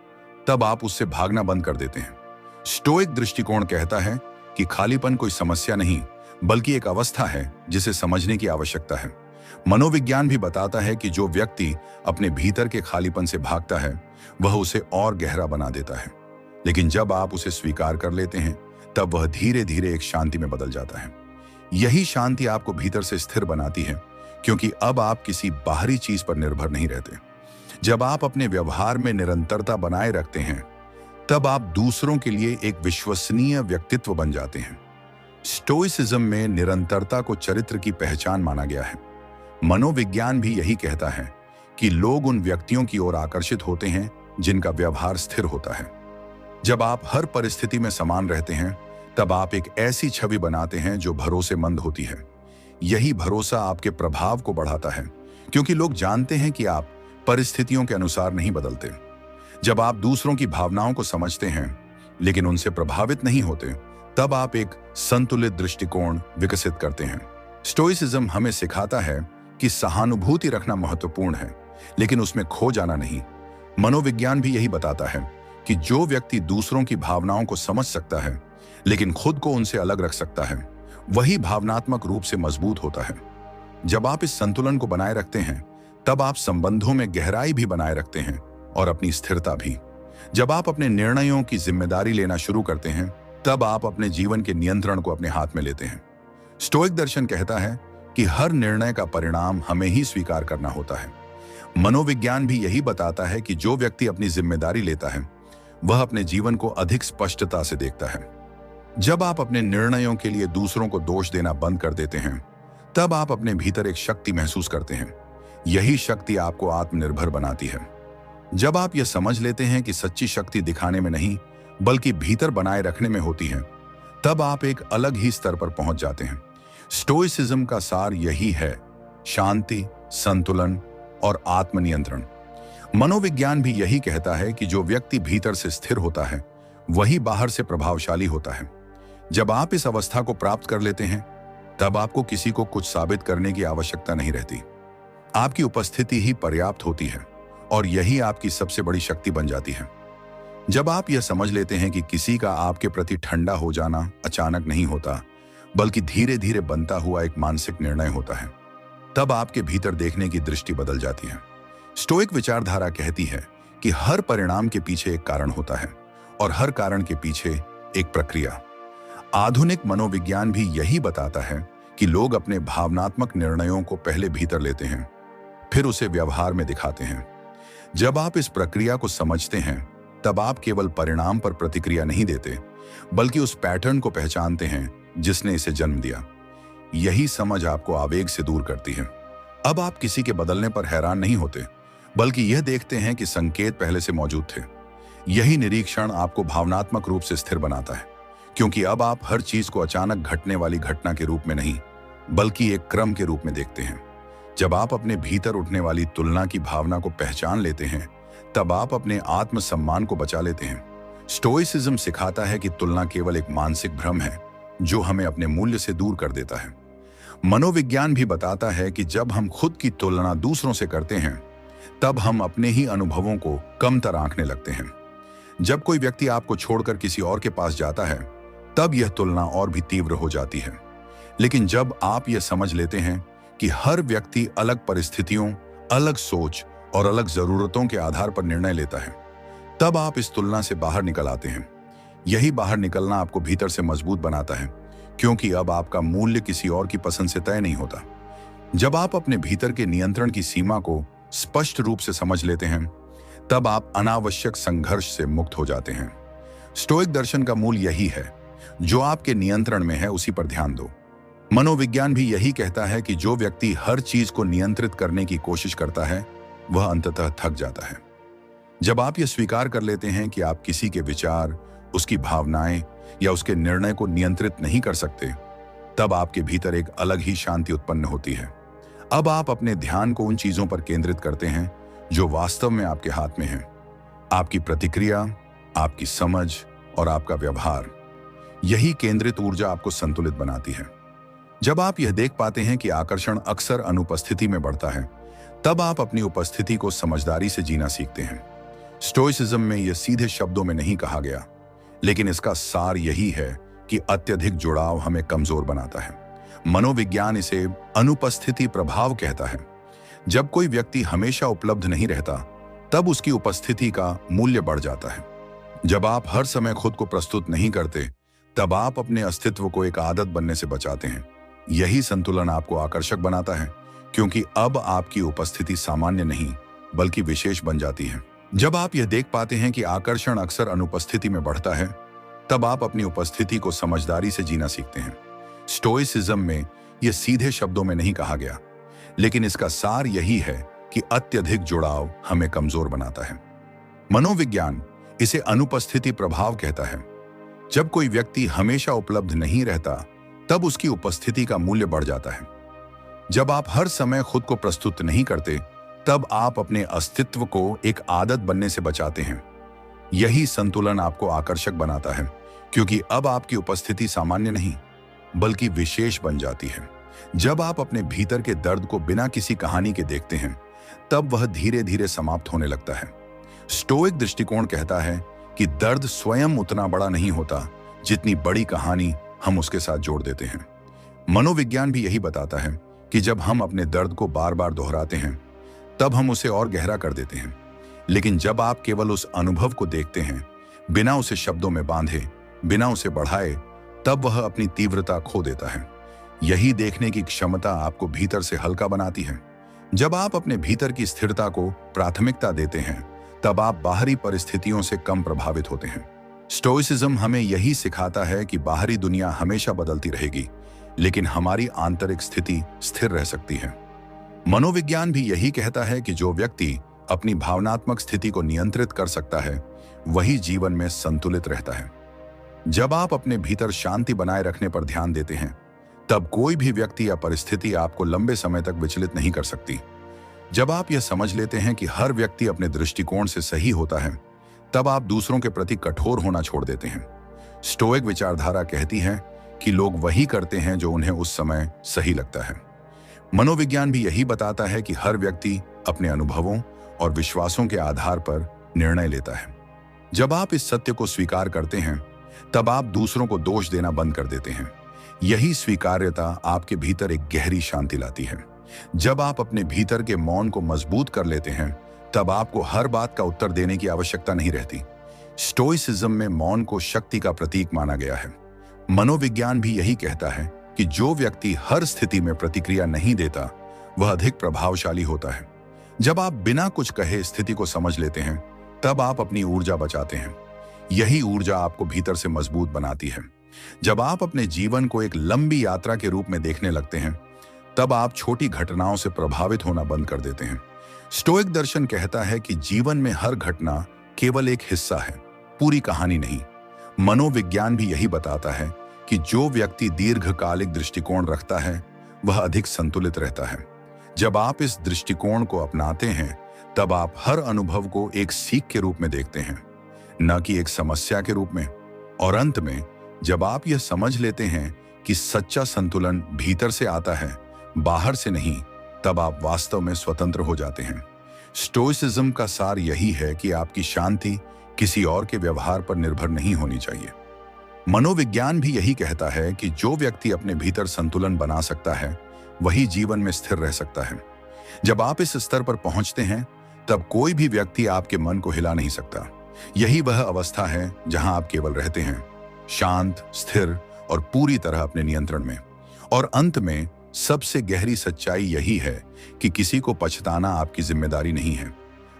तब आप उससे भागना बंद कर देते हैं। स्टोइक दृष्टिकोण कहता है कि खालीपन कोई समस्या नहीं बल्कि एक अवस्था है जिसे समझने की आवश्यकता है। मनोविज्ञान भी बताता है कि जो व्यक्ति अपने भीतर के खालीपन से भागता है, वह उसे और गहरा बना देता है। लेकिन जब आप उसे स्वीकार कर लेते हैं, तब वह धीरे धीरे एक शांति में बदल जाता है। यही शांति आपको भीतर से स्थिर बनाती है, क्योंकि अब आप किसी बाहरी चीज पर निर्भर नहीं रहते। जब आप अपने व्यवहार में निरंतरता बनाए रखते हैं, तब आप दूसरों के लिए एक विश्वसनीय व्यक्तित्व बन जाते हैं। स्टोइसिज्म में निरंतरता को चरित्र की पहचान माना गया है। मनोविज्ञान भी यही कहता है कि लोग उन व्यक्तियों की ओर आकर्षित होते हैं जिनका व्यवहार स्थिर होता है। जब आप हर परिस्थिति में समान रहते हैं, तब आप एक ऐसी छवि बनाते हैं जो भरोसेमंद होती है। यही भरोसा आपके प्रभाव को बढ़ाता है, क्योंकि लोग जानते हैं कि आप परिस्थितियों के अनुसार नहीं बदलते। जब आप दूसरों की भावनाओं को समझते हैं लेकिन उनसे प्रभावित नहीं होते, तब आप एक संतुलित दृष्टिकोण विकसित करते हैं। स्टोइसिज्म हमें सिखाता है कि सहानुभूति रखना महत्वपूर्ण है, लेकिन उसमें खो जाना नहीं। मनोविज्ञान भी यही बताता है कि जो व्यक्ति दूसरों की भावनाओं को समझ सकता है लेकिन खुद को उनसे अलग रख सकता है, वही भावनात्मक रूप से मजबूत होता है। जब आप इस संतुलन को बनाए रखते हैं, तब आप संबंधों में गहराई भी बनाए रखते हैं और अपनी स्थिरता भी। जब आप अपने निर्णयों की जिम्मेदारी लेना शुरू करते हैं, तब आप अपने जीवन के नियंत्रण को अपने हाथ में लेते हैं। स्टोइक दर्शन कहता है कि हर निर्णय का परिणाम हमें ही स्वीकार करना होता है। मनोविज्ञान भी यही बताता है कि जो व्यक्ति अपनी जिम्मेदारी लेता है, वह अपने जीवन को अधिक स्पष्टता से देखता है। जब आप अपने निर्णयों के लिए दूसरों को दोष देना बंद कर देते हैं, तब आप अपने भीतर एक शक्ति महसूस करते हैं। यही शक्ति आपको आत्मनिर्भर बनाती है। जब आप यह समझ लेते हैं कि सच्ची शक्ति दिखाने में नहीं बल्कि भीतर बनाए रखने में होती है, तब आप एक अलग ही स्तर पर पहुंच जाते हैं। स्टोइसिज्म का सार यही है: शांति, संतुलन और आत्मनियंत्रण। मनोविज्ञान भी यही कहता है कि जो व्यक्ति भीतर से स्थिर होता है, वही बाहर से प्रभावशाली होता है। जब आप इस अवस्था को प्राप्त कर लेते हैं, तब आपको किसी को कुछ साबित करने की आवश्यकता नहीं रहती। आपकी उपस्थिति ही पर्याप्त होती है और यही आपकी सबसे बड़ी शक्ति बन जाती है। जब आप यह समझ लेते हैं कि किसी का आपके प्रति ठंडा हो जाना अचानक नहीं होता, बल्कि धीरे धीरे बनता हुआ एक मानसिक निर्णय होता है, तब आपके भीतर देखने की दृष्टि बदल जाती है। स्टोइक विचारधारा कहती है कि हर परिणाम के पीछे एक कारण होता है और हर कारण के पीछे एक प्रक्रिया। आधुनिक मनोविज्ञान भी यही बताता है कि लोग अपने भावनात्मक निर्णयों को पहले भीतर लेते हैं, फिर उसे व्यवहार में दिखाते हैं। जब आप इस प्रक्रिया को समझते हैं, तब आप केवल परिणाम पर प्रतिक्रिया नहीं देते, बल्कि उस पैटर्न को पहचानते हैं जिसने इसे जन्म दिया। यही समझ आपको आवेग से दूर करती है। अब आप किसी के बदलने पर हैरान नहीं होते, बल्कि यह देखते हैं कि संकेत पहले से मौजूद थे। यही निरीक्षण आपको भावनात्मक रूप से स्थिर बनाता है, क्योंकि अब आप हर चीज को अचानक घटने वाली घटना के रूप में नहीं, बल्कि एक क्रम के रूप में देखते हैं। जब आप अपने भीतर उठने वाली तुलना की भावना को पहचान लेते हैं, तब आप अपने आत्मसम्मान को बचा लेते हैं। स्टोइसिज्म सिखाता है कि तुलना केवल एक मानसिक भ्रम है जो हमें अपने मूल्य से दूर कर देता है। मनोविज्ञान भी बताता है कि जब हम खुद की तुलना दूसरों से करते हैं, तब हम अपने ही अनुभवों को कमतर आंकने लगते हैं। जब कोई व्यक्ति आपको छोड़कर किसी और के पास जाता है, तब यह तुलना और भी तीव्र हो जाती है। लेकिन जब आप यह समझ लेते हैं कि हर व्यक्ति अलग परिस्थितियों, अलग सोच और अलग जरूरतों के आधार पर निर्णय लेता है, तब आप इस तुलना से बाहर निकल आते हैं। यही बाहर निकलना आपको भीतर से मजबूत बनाता है, क्योंकि अब आपका मूल्य किसी और की पसंद से तय नहीं होता। जब आप अपने भीतर के नियंत्रण की सीमा को स्पष्ट रूप से समझ लेते हैं, तब आप अनावश्यक संघर्ष से मुक्त हो जाते हैं। स्टोइक दर्शन का मूल यही है, जो आपके नियंत्रण में है उसी पर ध्यान दो। मनोविज्ञान भी यही कहता है कि जो व्यक्ति हर चीज को नियंत्रित करने की कोशिश करता है, वह अंततः थक जाता है। जब आप यह स्वीकार कर लेते हैं कि आप किसी के विचार, उसकी भावनाएं या उसके निर्णय को नियंत्रित नहीं कर सकते, तब आपके भीतर एक अलग ही शांति उत्पन्न होती है। अब आप अपने ध्यान को उन चीजों पर केंद्रित करते हैं जो वास्तव में आपके हाथ में हैं। आपकी प्रतिक्रिया, आपकी समझ और आपका व्यवहार। यही केंद्रित ऊर्जा आपको संतुलित बनाती है। जब आप यह देख पाते हैं कि आकर्षण अक्सर अनुपस्थिति में बढ़ता है, तब आप अपनी उपस्थिति को समझदारी से जीना सीखते हैं। स्टोइसिज्म में यह सीधे शब्दों में नहीं कहा गया, लेकिन इसका सार यही है कि अत्यधिक जुड़ाव हमें कमजोर बनाता है। मनोविज्ञान इसे अनुपस्थिति प्रभाव कहता है। जब कोई व्यक्ति हमेशा उपलब्ध नहीं रहता, तब उसकी उपस्थिति का मूल्य बढ़ जाता है। जब आप हर समय खुद को प्रस्तुत नहीं करते, तब आप अपने अस्तित्व को एक आदत बनने से बचाते हैं। यही संतुलन आपको आकर्षक बनाता है, क्योंकि अब आपकी उपस्थिति सामान्य नहीं, बल्कि विशेष बन जाती है। जब आप यह देख पाते हैं कि आकर्षण अक्सर अनुपस्थिति में बढ़ता है, तब आप अपनी उपस्थिति को समझदारी से जीना सीखते हैं। स्टोइसिज्म में यह सीधे शब्दों में नहीं कहा गया, लेकिन इसका सार यही है कि अत्यधिक जुड़ाव हमें कमजोर बनाता है। मनोविज्ञान इसे अनुपस्थिति प्रभाव कहता है। जब कोई व्यक्ति हमेशा उपलब्ध नहीं रहता, तब उसकी उपस्थिति का मूल्य बढ़ जाता है। जब आप हर समय खुद को प्रस्तुत नहीं करते, तब आप अपने अस्तित्व को एक आदत बनने से बचाते हैं। यही संतुलन आपको आकर्षक बनाता है, क्योंकि अब आपकी उपस्थिति सामान्य नहीं, बल्कि विशेष बन जाती है। जब आप अपने भीतर के दर्द को बिना किसी कहानी के देखते हैं, तब वह धीरे धीरे समाप्त होने लगता है। स्टोइक दृष्टिकोण कहता है कि दर्द स्वयं उतना बड़ा नहीं होता जितनी बड़ी कहानी हम उसके साथ जोड़ देते हैं। मनोविज्ञान भी यही बताता है कि जब हम अपने दर्द को बार बार दोहराते हैं, तब हम उसे और गहरा कर देते हैं। लेकिन जब आप केवल उस अनुभव को देखते हैं, बिना उसे शब्दों में बांधे, बिना उसे बढ़ाए, तब वह अपनी तीव्रता खो देता है। यही देखने की क्षमता आपको भीतर से हल्का बनाती है। जब आप अपने भीतर की स्थिरता को प्राथमिकता देते हैं, तब आप बाहरी परिस्थितियों से कम प्रभावित होते हैं। स्टोइसिज्म हमें यही सिखाता है कि बाहरी दुनिया हमेशा बदलती रहेगी, लेकिन हमारी आंतरिक स्थिति स्थिर रह सकती है। मनोविज्ञान भी यही कहता है कि जो व्यक्ति अपनी भावनात्मक स्थिति को नियंत्रित कर सकता है, वही जीवन में संतुलित रहता है। जब आप अपने भीतर शांति बनाए रखने पर ध्यान देते हैं, तब कोई भी व्यक्ति या परिस्थिति आपको लंबे समय तक विचलित नहीं कर सकती। जब आप यह समझ लेते हैं कि हर व्यक्ति अपने दृष्टिकोण से सही होता है, तब आप दूसरों के प्रति कठोर होना छोड़ देते हैं। स्टोइक विचारधारा कहती है कि लोग वही करते हैं जो उन्हें उस समय सही लगता है। मनोविज्ञान भी यही बताता है कि हर व्यक्ति अपने अनुभवों और विश्वासों के आधार पर निर्णय लेता है। जब आप इस सत्य को स्वीकार करते हैं, तब आप दूसरों को दोष देना बंद कर देते हैं। यही स्वीकार्यता आपके भीतर एक गहरी शांति लाती है। जब आप अपने भीतर के मौन को मजबूत कर लेते हैं, तब आपको हर बात का उत्तर देने की आवश्यकता नहीं रहती। स्टोइसिज्म में मौन को शक्ति का प्रतीक माना गया है। मनोविज्ञान भी यही कहता है कि जो व्यक्ति हर स्थिति में प्रतिक्रिया नहीं देता, वह अधिक प्रभावशाली होता है। जब आप बिना कुछ कहे स्थिति को समझ लेते हैं, तब आप अपनी ऊर्जा बचाते हैं। यही ऊर्जा आपको भीतर से मजबूत बनाती है। जब आप अपने जीवन को एक लंबी यात्रा के रूप में देखने लगते हैं, तब आप छोटी घटनाओं से प्रभावित होना बंद कर देते हैं। स्टोइक दर्शन कहता है कि जीवन में हर घटना केवल एक हिस्सा है, पूरी कहानी नहीं। मनोविज्ञान भी यही बताता है कि जो व्यक्ति दीर्घकालिक दृष्टिकोण रखता है, वह अधिक संतुलित रहता है। जब आप इस दृष्टिकोण को अपनाते हैं, तब आप हर अनुभव को एक सीख के रूप में देखते हैं, न कि एक समस्या के रूप में। और अंत में, जब आप यह समझ लेते हैं कि सच्चा संतुलन भीतर से आता है, बाहर से नहीं, तब आप वास्तव में स्वतंत्र हो जाते हैं। स्टोइसिज्म का सार यही है कि आपकी शांति किसी और के व्यवहार पर निर्भर नहीं होनी चाहिए। मनोविज्ञान भी यही कहता है कि जो व्यक्ति अपने भीतर संतुलन बना सकता है, वही जीवन में स्थिर रह सकता है। जब आप इस स्तर पर पहुंचते हैं, तब कोई भी व्यक्ति आपके मन को हिला नहीं सकता। यही वह अवस्था है जहां आप केवल रहते हैं, शांत, स्थिर और पूरी तरह अपने नियंत्रण में। और अंत में सबसे गहरी सच्चाई यही है कि किसी को पछताना आपकी जिम्मेदारी नहीं है।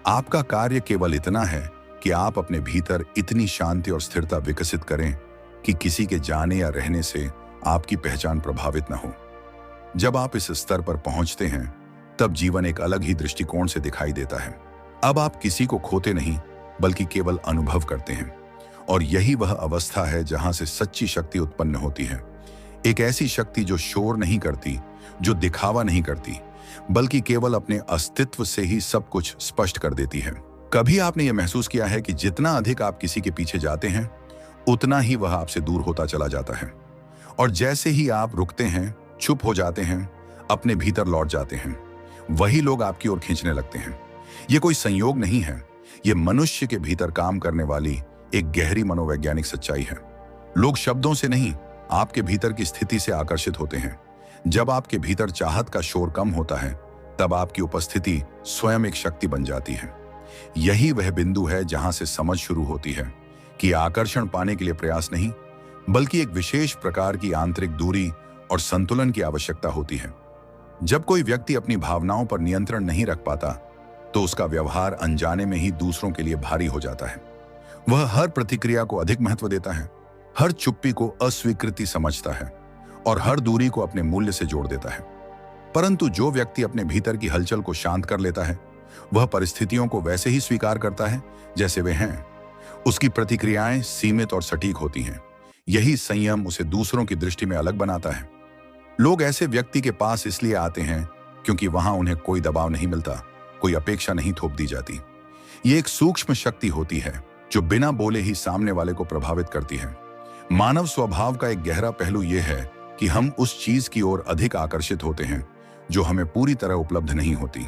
आपका कार्य केवल इतना है कि आप अपने भीतर इतनी शांति और स्थिरता विकसित करें कि किसी के जाने या रहने से आपकी पहचान प्रभावित न हो। जब आप इस स्तर पर पहुंचते हैं, तब जीवन एक अलग ही दृष्टिकोण से दिखाई देता है। अब आप किसी को खोते नहीं, बल्कि केवल अनुभव करते हैं। और यही वह अवस्था है जहां से सच्ची शक्ति उत्पन्न होती है। एक ऐसी शक्ति जो शोर नहीं करती, जो दिखावा नहीं करती, बल्कि केवल अपने अस्तित्व से ही सब कुछ स्पष्ट कर देती है। कभी आपने यह महसूस किया है कि जितना अधिक आप किसी के पीछे जाते हैं, उतना ही वह आपसे दूर होता चला जाता है। और जैसे ही आप रुकते हैं, चुप हो जाते हैं, अपने भीतर लौट जाते हैं, वही लोग आपकी ओर खींचने लगते हैं। यह कोई संयोग नहीं है, यह मनुष्य के भीतर काम करने वाली एक गहरी मनोवैज्ञानिक सच्चाई है। लोग शब्दों से नहीं, आपके भीतर की स्थिति से आकर्षित होते हैं। जब आपके भीतर चाहत का शोर कम होता है, तब आपकी उपस्थिति स्वयं एक शक्ति बन जाती है। यही वह बिंदु है जहां से समझ शुरू होती है कि आकर्षण पाने के लिए प्रयास नहीं, बल्कि एक विशेष प्रकार की आंतरिक दूरी और संतुलन की आवश्यकता होती है। जब कोई व्यक्ति अपनी भावनाओं पर नियंत्रण नहीं रख पाता, तो उसका व्यवहार अनजाने में ही दूसरों के लिए भारी हो जाता है। वह हर प्रतिक्रिया को अधिक महत्व देता है, हर चुप्पी को अस्वीकृति समझता है और हर दूरी को अपने मूल्य से जोड़ देता है। परंतु जो व्यक्ति अपने भीतर की हलचल को शांत कर लेता है, वह परिस्थितियों को वैसे ही स्वीकार करता है जैसे वे हैं। उसकी प्रतिक्रियाएं सीमित और सटीक होती हैं। यही संयम उसे दूसरों की दृष्टि में अलग बनाता है। लोग ऐसे व्यक्ति के पास इसलिए आते हैं क्योंकि वहां उन्हें कोई दबाव नहीं मिलता, कोई अपेक्षा नहीं थोप दी जाती। ये एक सूक्ष्म शक्ति होती है जो बिना बोले ही सामने वाले को प्रभावित करती है। मानव स्वभाव का एक गहरा पहलू यह है कि हम उस चीज की ओर अधिक आकर्षित होते हैं जो हमें पूरी तरह उपलब्ध नहीं होती।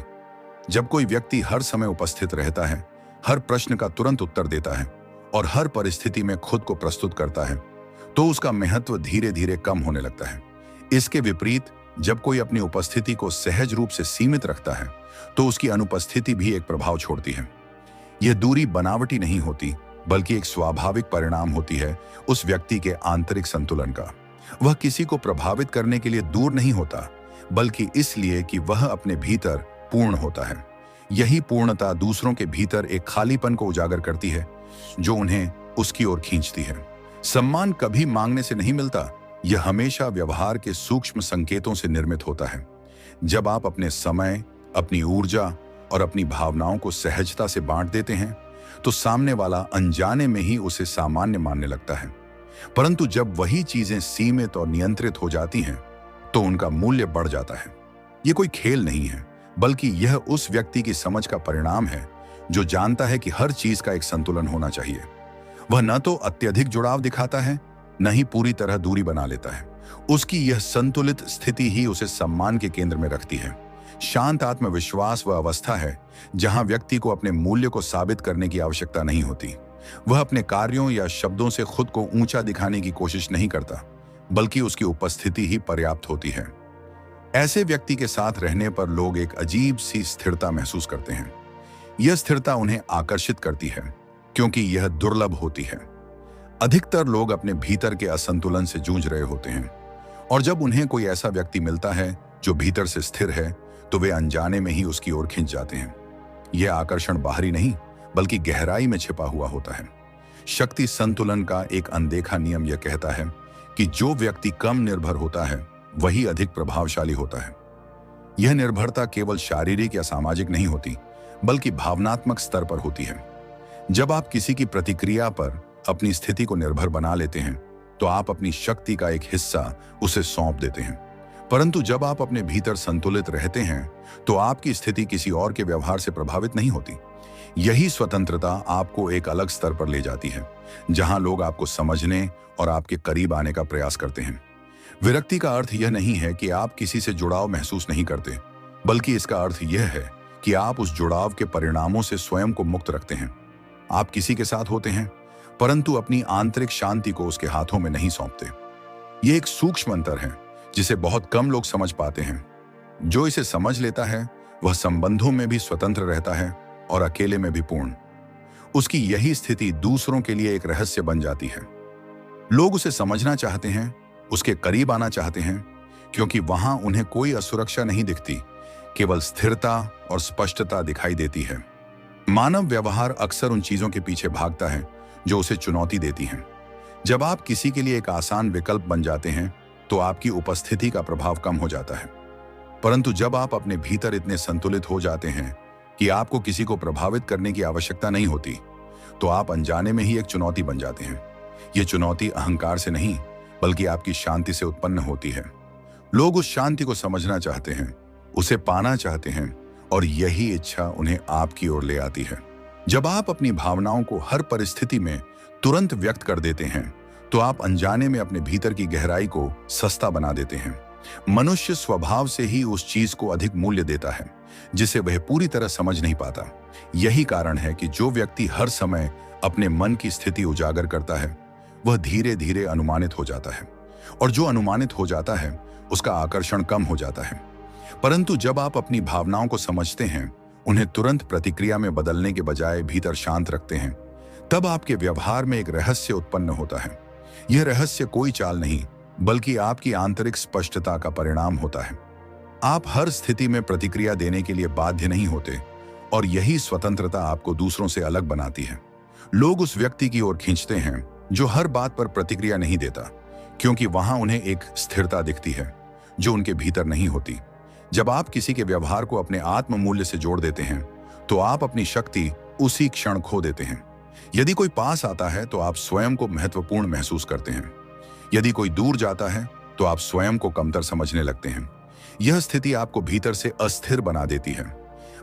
जब कोई व्यक्ति हर समय उपस्थित रहता है, हर प्रश्न का तुरंत उत्तर देता है और हर परिस्थिति में खुद को प्रस्तुत करता है, तो उसका महत्व धीरे धीरे कम होने लगता है। इसके विपरीत, जब कोई अपनी उपस्थिति को सहज रूप से सीमित रखता है, तो उसकी अनुपस्थिति भी एक प्रभाव छोड़ती है। यह दूरी बनावटी नहीं होती, बल्कि एक स्वाभाविक परिणाम होती है उस व्यक्ति के आंतरिक संतुलन का। वह किसी को प्रभावित करने के लिए दूर नहीं होता, बल्कि इसलिए कि वह अपने भीतर पूर्ण होता है। यही पूर्णता दूसरों के भीतर एक खालीपन को उजागर करती है जो उन्हें उसकी ओर खींचती है। सम्मान कभी मांगने से नहीं मिलता, यह हमेशा व्यवहार के सूक्ष्म संकेतों से निर्मित होता है। जब आप अपने समय, अपनी ऊर्जा और अपनी भावनाओं को सहजता से बांट देते हैं, तो सामने वाला अनजाने में ही उसे सामान्य मानने लगता है। परंतु जब वही चीजें सीमित और नियंत्रित हो जाती हैं, तो उनका मूल्य बढ़ जाता है। ये कोई खेल नहीं है, बल्कि यह उस व्यक्ति की समझ का परिणाम है जो जानता है कि हर चीज का एक संतुलन होना चाहिए। वह न तो अत्यधिक जुड़ाव दिखाता है, न ही पूरी तरह दूरी बना लेता है। उसकी यह संतुलित स्थिति ही उसे सम्मान के केंद्र में रखती है। शांत आत्मविश्वास वह अवस्था है जहां व्यक्ति को अपने मूल्य को साबित करने की आवश्यकता नहीं होती। वह अपने कार्यों या शब्दों से खुद को ऊंचा दिखाने की कोशिश नहीं करता, बल्कि उसकी उपस्थिति ही पर्याप्त होती है। ऐसे व्यक्ति के साथ रहने पर लोग एक अजीब सी स्थिरता महसूस करते हैं। यह स्थिरता उन्हें आकर्षित करती है क्योंकि यह दुर्लभ होती है। अधिकतर लोग अपने भीतर के असंतुलन से जूझ रहे होते हैं और जब उन्हें कोई ऐसा व्यक्ति मिलता है जो भीतर से स्थिर है तो वे अनजाने में ही उसकी ओर खिंच जाते हैं। यह आकर्षण बाहरी नहीं बल्कि गहराई में छिपा हुआ होता है। शक्ति संतुलन का एक अनदेखा नियम यह कहता है कि जो व्यक्ति कम निर्भर होता है वही अधिक प्रभावशाली होता है। यह निर्भरता केवल शारीरिक या सामाजिक नहीं होती बल्कि भावनात्मक स्तर पर होती है। जब आप किसी की प्रतिक्रिया पर अपनी स्थिति को निर्भर बना लेते हैं तो आप अपनी शक्ति का एक हिस्सा उसे सौंप देते हैं। परंतु जब आप अपने भीतर संतुलित रहते हैं तो आपकी स्थिति किसी और के व्यवहार से प्रभावित नहीं होती। यही स्वतंत्रता आपको एक अलग स्तर पर ले जाती है जहां लोग आपको समझने और आपके करीब आने का प्रयास करते हैं। विरक्ति का अर्थ यह नहीं है कि आप किसी से जुड़ाव महसूस नहीं करते, बल्कि इसका अर्थ यह है कि आप उस जुड़ाव के परिणामों से स्वयं को मुक्त रखते हैं। आप किसी के साथ होते हैं परंतु अपनी आंतरिक शांति को उसके हाथों में नहीं सौंपते। यह एक सूक्ष्म अंतर है जिसे बहुत कम लोग समझ पाते हैं। जो इसे समझ लेता है वह संबंधों में भी स्वतंत्र रहता है और अकेले में भी पूर्ण। उसकी यही स्थिति दूसरों के लिए एक रहस्य बन जाती है। लोग उसे समझना चाहते हैं, उसके करीब आना चाहते हैं, क्योंकि वहां उन्हें कोई असुरक्षा नहीं दिखती, केवल स्थिरता और स्पष्टता दिखाई देती है। मानव व्यवहार अक्सर उन चीजों के पीछे भागता है जो उसे चुनौती देती हैं। जब आप किसी के लिए एक आसान विकल्प बन जाते हैं तो आपकी उपस्थिति का प्रभाव कम हो जाता है। परंतु जब आप अपने भीतर इतने संतुलित हो जाते हैं कि आपको किसी को प्रभावित करने की आवश्यकता नहीं होती, तो आप अनजाने में ही एक चुनौती बन जाते हैं। यह चुनौती अहंकार से नहीं बल्कि आपकी शांति से उत्पन्न होती है। लोग उस शांति को समझना चाहते हैं, उसे पाना चाहते हैं और यही इच्छा उन्हें आपकी ओर ले आती है। जब आप अपनी भावनाओं को हर परिस्थिति में तुरंत व्यक्त कर देते हैं तो आप अनजाने में अपने भीतर की गहराई को सस्ता बना देते हैं। मनुष्य स्वभाव से ही उस चीज को अधिक मूल्य देता है जिसे वह पूरी तरह समझ नहीं पाता। यही कारण है कि जो व्यक्ति हर समय अपने मन की स्थिति उजागर करता है वह धीरे धीरे अनुमानित हो जाता है, और जो अनुमानित हो जाता है उसका आकर्षण कम हो जाता है। परंतु जब आप अपनी भावनाओं को समझते हैं, उन्हें तुरंत प्रतिक्रिया में बदलने के बजाय भीतर शांत रखते हैं, तब आपके व्यवहार में एक रहस्य उत्पन्न होता है। यह रहस्य कोई चाल नहीं बल्कि आपकी आंतरिक स्पष्टता का परिणाम होता है। आप हर स्थिति में प्रतिक्रिया देने के लिए बाध्य नहीं होते और यही स्वतंत्रता आपको दूसरों से अलग बनाती है। लोग उस व्यक्ति की ओर खींचते हैं जो हर बात पर प्रतिक्रिया नहीं देता, क्योंकि वहां उन्हें एक स्थिरता दिखती है जो उनके भीतर नहीं होती। जब आप किसी के व्यवहार को अपने आत्म मूल्य से जोड़ देते हैं तो आप अपनी शक्ति उसी क्षण खो देते हैं। यदि कोई पास आता है तो आप स्वयं को महत्वपूर्ण महसूस करते हैं, यदि कोई दूर जाता है तो आप स्वयं को कमतर समझने लगते हैं। यह स्थिति आपको भीतर से अस्थिर बना देती है।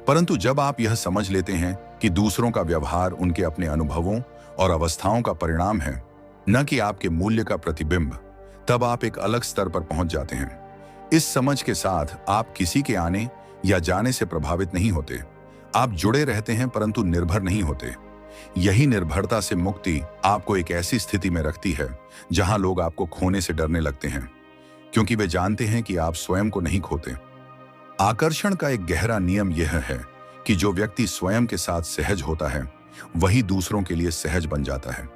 परंतु जब आप यह समझ लेते हैं कि दूसरों का व्यवहार उनके अपने अनुभवों और अवस्थाओं का परिणाम है, न कि आपके मूल्य का प्रतिबिंब, तब आप एक अलग स्तर पर पहुंच जाते हैं। इस समझ के साथ आप किसी के आने या जाने से प्रभावित नहीं होते। आप जुड़े रहते हैं परंतु निर्भर नहीं होते। यही निर्भरता से मुक्ति आपको एक ऐसी स्थिति में रखती है जहां लोग आपको खोने से डरने लगते हैं, क्योंकि वे जानते हैं कि आप स्वयं को नहीं खोते। आकर्षण का एक गहरा नियम यह है कि जो व्यक्ति स्वयं के साथ सहज होता है वही दूसरों के लिए सहज बन जाता है।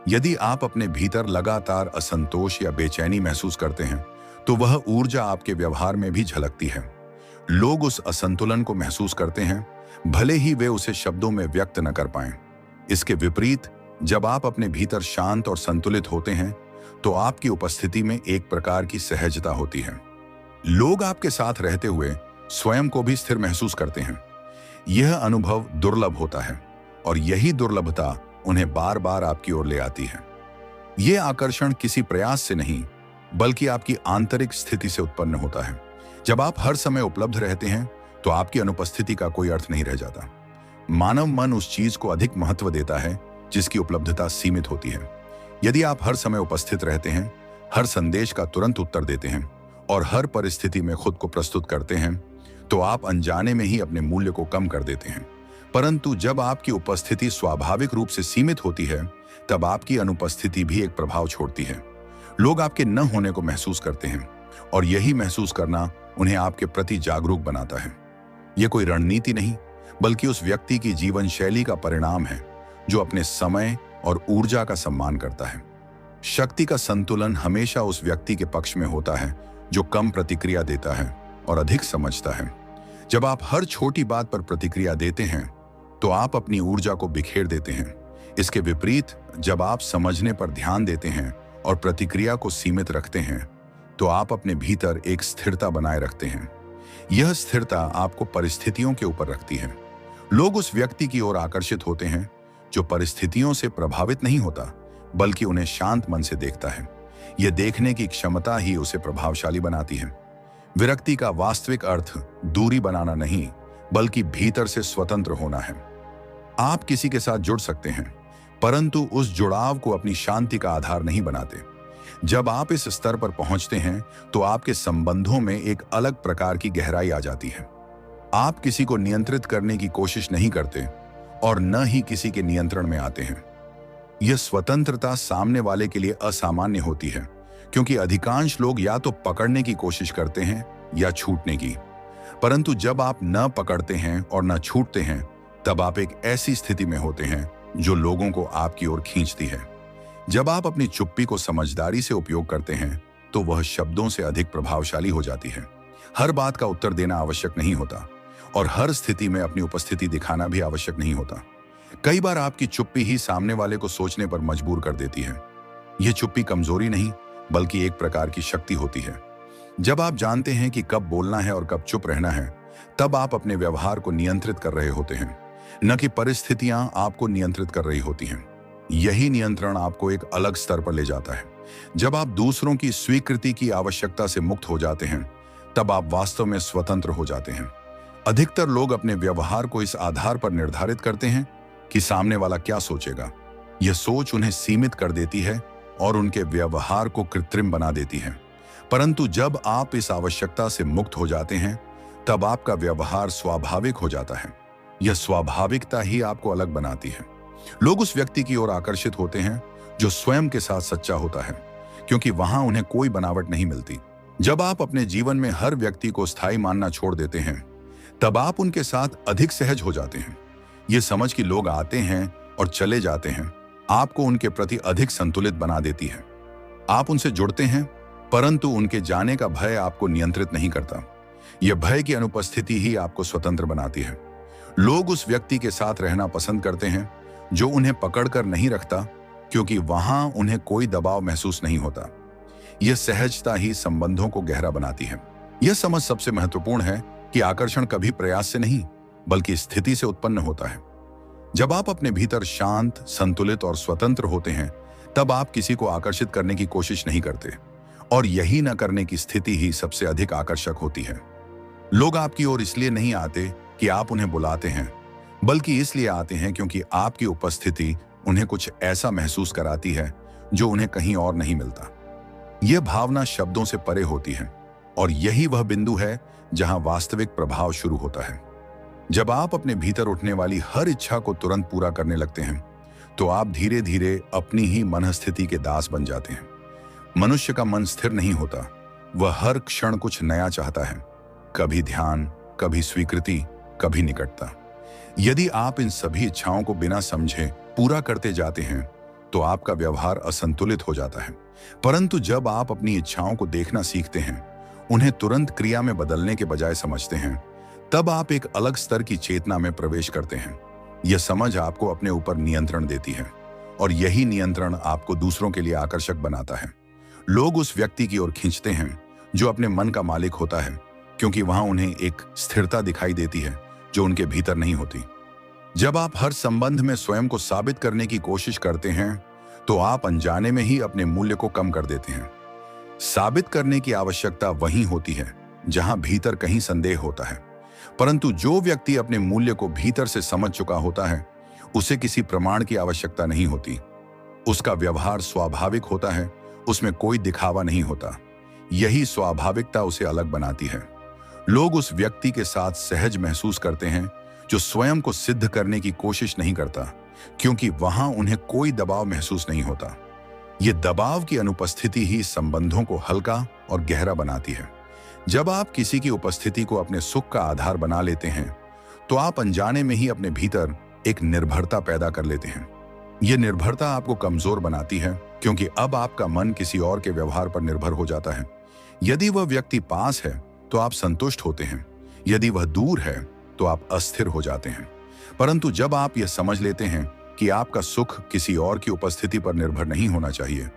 यदि आप अपने भीतर लगातार असंतोष या बेचैनी महसूस करते हैं तो वह ऊर्जा आपके व्यवहार में भी झलकती है। लोग उस असंतुलन को महसूस करते हैं, भले ही वे उसे शब्दों में व्यक्त न कर पाएं। इसके विपरीत, जब आप अपने भीतर शांत और संतुलित होते हैं तो आपकी उपस्थिति में एक प्रकार की सहजता होती है। लोग आपके साथ रहते हुए स्वयं को भी स्थिर महसूस करते हैं। यह अनुभव दुर्लभ होता है और यही दुर्लभता उन्हें बार बार आपकी ओर ले आती है। यह आकर्षण किसी प्रयास से नहीं बल्कि आपकी आंतरिक स्थिति से उत्पन्न होता है। जब आप हर समय उपलब्ध रहते हैं तो आपकी अनुपस्थिति का कोई अर्थ नहीं रह जाता। मानव मन उस चीज को अधिक महत्व देता है जिसकी उपलब्धता सीमित होती है। यदि आप हर समय उपस्थित रहते हैं, हर संदेश का तुरंत उत्तर देते हैं और हर परिस्थिति में खुद को प्रस्तुत करते हैं, तो आप अनजाने में ही अपने मूल्य को कम कर देते हैं। परंतु जब आपकी उपस्थिति स्वाभाविक रूप से सीमित होती है, तब आपकी अनुपस्थिति भी एक प्रभाव छोड़ती है। लोग आपके न होने को महसूस करते हैं और यही महसूस करना उन्हें आपके प्रति जागरूक बनाता है। यह कोई रणनीति नहीं बल्कि उस व्यक्ति की जीवन शैली का परिणाम है जो अपने समय और ऊर्जा का सम्मान करता है। शक्ति का संतुलन हमेशा उस व्यक्ति के पक्ष में होता है जो कम प्रतिक्रिया देता है और अधिक समझता है। जब आप हर छोटी बात पर प्रतिक्रिया देते हैं तो आप अपनी ऊर्जा को बिखेर देते हैं। इसके विपरीत जब आप समझने पर ध्यान देते हैं और प्रतिक्रिया को सीमित रखते हैं तो आप अपने भीतर एक स्थिरता बनाए रखते हैं। यह स्थिरता आपको परिस्थितियों के ऊपर रखती है। लोग उस व्यक्ति की ओर आकर्षित होते हैं जो परिस्थितियों से प्रभावित नहीं होता बल्कि उन्हें शांत मन से देखता है। यह देखने की क्षमता ही उसे प्रभावशाली बनाती है। विरक्ति का वास्तविक अर्थ दूरी बनाना नहीं बल्कि भीतर से स्वतंत्र होना है। आप किसी के साथ जुड़ सकते हैं परंतु उस जुड़ाव को अपनी शांति का आधार नहीं बनाते। जब आप इस स्तर पर पहुंचते हैं तो आपके संबंधों में एक अलग प्रकार की गहराई आ जाती है। आप किसी को नियंत्रित करने की कोशिश नहीं करते और न ही किसी के नियंत्रण में आते हैं। यह स्वतंत्रता सामने वाले के लिए असामान्य होती है क्योंकि अधिकांश लोग या तो पकड़ने की कोशिश करते हैं या छूटने की। परंतु जब आप न पकड़ते हैं और न छूटते हैं तब आप एक ऐसी स्थिति में होते हैं जो लोगों को आपकी ओर खींचती है। जब आप अपनी चुप्पी को समझदारी से उपयोग करते हैं तो वह शब्दों से अधिक प्रभावशाली हो जाती है। हर बात का उत्तर देना आवश्यक नहीं होता और हर स्थिति में अपनी उपस्थिति दिखाना भी आवश्यक नहीं होता। कई बार आपकी चुप्पी ही सामने वाले को सोचने पर मजबूर कर देती है। यह चुप्पी कमजोरी नहीं बल्कि एक प्रकार की शक्ति होती है। जब आप जानते हैं कि कब बोलना है और कब चुप रहना है तब आप अपने व्यवहार को नियंत्रित कर रहे होते हैं, न कि परिस्थितियां आपको नियंत्रित कर रही होती हैं। यही नियंत्रण आपको एक अलग स्तर पर ले जाता है। जब आप दूसरों की स्वीकृति की आवश्यकता से मुक्त हो जाते हैं तब आप वास्तव में स्वतंत्र हो जाते हैं। अधिकतर लोग अपने व्यवहार को इस आधार पर निर्धारित करते हैं कि सामने वाला क्या सोचेगा। यह सोच उन्हें सीमित कर देती है और उनके व्यवहार को कृत्रिम बना देती है। परंतु जब आप इस आवश्यकता से मुक्त हो जाते हैं तब आपका व्यवहार स्वाभाविक हो जाता है। यह स्वाभाविकता ही आपको अलग बनाती है। लोग उस व्यक्ति की ओर आकर्षित होते हैं जो स्वयं के साथ सच्चा होता है क्योंकि वहां उन्हें कोई बनावट नहीं मिलती। जब आप अपने जीवन में हर व्यक्ति को स्थायी मानना छोड़ देते हैं तब आप उनके साथ अधिक सहज हो जाते हैं। यह समझ कि लोग आते हैं और चले जाते हैं आपको उनके प्रति अधिक संतुलित बना देती है। आप उनसे जुड़ते हैं परंतु उनके जाने का भय आपको नियंत्रित नहीं करता। यह भय की अनुपस्थिति ही आपको स्वतंत्र बनाती है। लोग उस व्यक्ति के साथ रहना पसंद करते हैं जो उन्हें पकड़कर नहीं रखता क्योंकि वहां उन्हें कोई दबाव महसूस नहीं होता। यह सहजता ही संबंधों को गहरा बनाती है। यह समझ सबसे महत्वपूर्ण है कि आकर्षण कभी प्रयास से नहीं बल्कि स्थिति से उत्पन्न होता है। जब आप अपने भीतर शांत, संतुलित और स्वतंत्र होते हैं तब आप किसी को आकर्षित करने की कोशिश नहीं करते और यही न करने की स्थिति ही सबसे अधिक आकर्षक होती है। लोग आपकी ओर इसलिए नहीं आते कि आप उन्हें बुलाते हैं बल्कि इसलिए आते हैं क्योंकि आपकी उपस्थिति उन्हें कुछ ऐसा महसूस कराती है जो उन्हें कहीं और नहीं मिलता। यह भावना शब्दों से परे होती है और यही वह बिंदु है जहां वास्तविक प्रभाव शुरू होता है। जब आप अपने भीतर उठने वाली हर इच्छा को तुरंत पूरा करने लगते हैं तो आप धीरे धीरे अपनी ही मनस्थिति के दास बन जाते हैं। मनुष्य का मन स्थिर नहीं होता, वह हर क्षण कुछ नया चाहता है, कभी ध्यान, कभी स्वीकृति, कभी निकटता। यदि आप इन सभी इच्छाओं को बिना समझे पूरा करते जाते हैं तो आपका व्यवहार असंतुलित हो जाता है। परंतु जब आप अपनी इच्छाओं को देखना सीखते हैं, उन्हें तुरंत क्रिया में बदलने के बजाय समझते हैं, तब आप एक अलग स्तर की चेतना में प्रवेश करते हैं। यह समझ आपको अपने ऊपर नियंत्रण देती है और यही नियंत्रण आपको दूसरों के लिए आकर्षक बनाता है। लोग उस व्यक्ति की ओर खींचते हैं जो अपने मन का मालिक होता है क्योंकि वहां उन्हें एक स्थिरता दिखाई देती है जो उनके भीतर नहीं होती। जब आप हर संबंध में स्वयं को साबित करने की कोशिश करते हैं तो आप अनजाने में ही अपने मूल्य को कम कर देते हैं। साबित करने की आवश्यकता वहीं होती है जहां भीतर कहीं संदेह होता है। परंतु जो व्यक्ति अपने मूल्य को भीतर से समझ चुका होता है उसे किसी प्रमाण की आवश्यकता नहीं होती। उसका व्यवहार स्वाभाविक होता है, उसमें कोई दिखावा नहीं होता। यही स्वाभाविकता उसे अलग बनाती है। लोग उस व्यक्ति के साथ सहज महसूस करते हैं जो स्वयं को सिद्ध करने की कोशिश नहीं करता क्योंकि वहां उन्हें कोई दबाव महसूस नहीं होता। यह दबाव की अनुपस्थिति ही संबंधों को हल्का और गहरा बनाती है। जब आप किसी की उपस्थिति को अपने सुख का आधार बना लेते हैं तो आप अनजाने में ही अपने भीतर एक निर्भरता पैदा कर लेते हैं। यह निर्भरता आपको कमजोर बनाती है, क्योंकि अब आपका मन किसी और के व्यवहार पर निर्भर हो जाता है। यदि वह व्यक्ति पास है तो आप संतुष्ट होते हैं, यदि वह दूर है तो आप अस्थिर हो जाते हैं। परंतु जब आप यह समझ लेते हैं कि आपका सुख किसी और की उपस्थिति पर निर्भर नहीं होना चाहिए,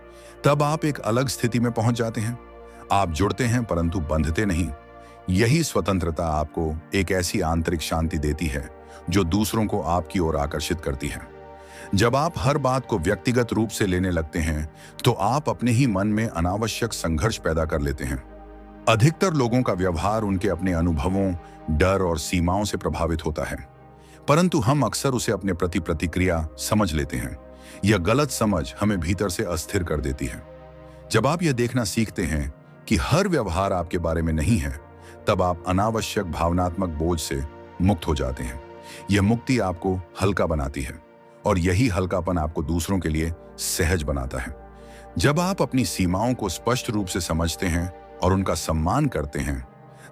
तब आप एक अलग स्थिति में पहुंच जाते हैं। आप जुड़ते हैं परंतु बंधते नहीं। यही स्वतंत्रता आपको एक ऐसी आंतरिक शांति देती है जो दूसरों को आपकी ओर आकर्षित करती है। जब आप हर बात को व्यक्तिगत रूप से लेने लगते हैं तो आप अपने ही मन में अनावश्यक संघर्ष पैदा कर लेते हैं। अधिकतर लोगों का व्यवहार उनके अपने अनुभवों, डर और सीमाओं से प्रभावित होता है, परंतु हम अक्सर उसे अपने प्रति प्रतिक्रिया समझ लेते हैं। यह गलत समझ हमें भीतर से अस्थिर कर देती है। जब आप यह देखना सीखते हैं कि हर व्यवहार आपके बारे में नहीं है, तब आप अनावश्यक भावनात्मक बोझ से मुक्त हो जाते हैं। यह मुक्ति आपको हल्का बनाती है और यही हल्कापन आपको दूसरों के लिए सहज बनाता है। जब आप अपनी सीमाओं को स्पष्ट रूप से समझते हैं और उनका सम्मान करते हैं,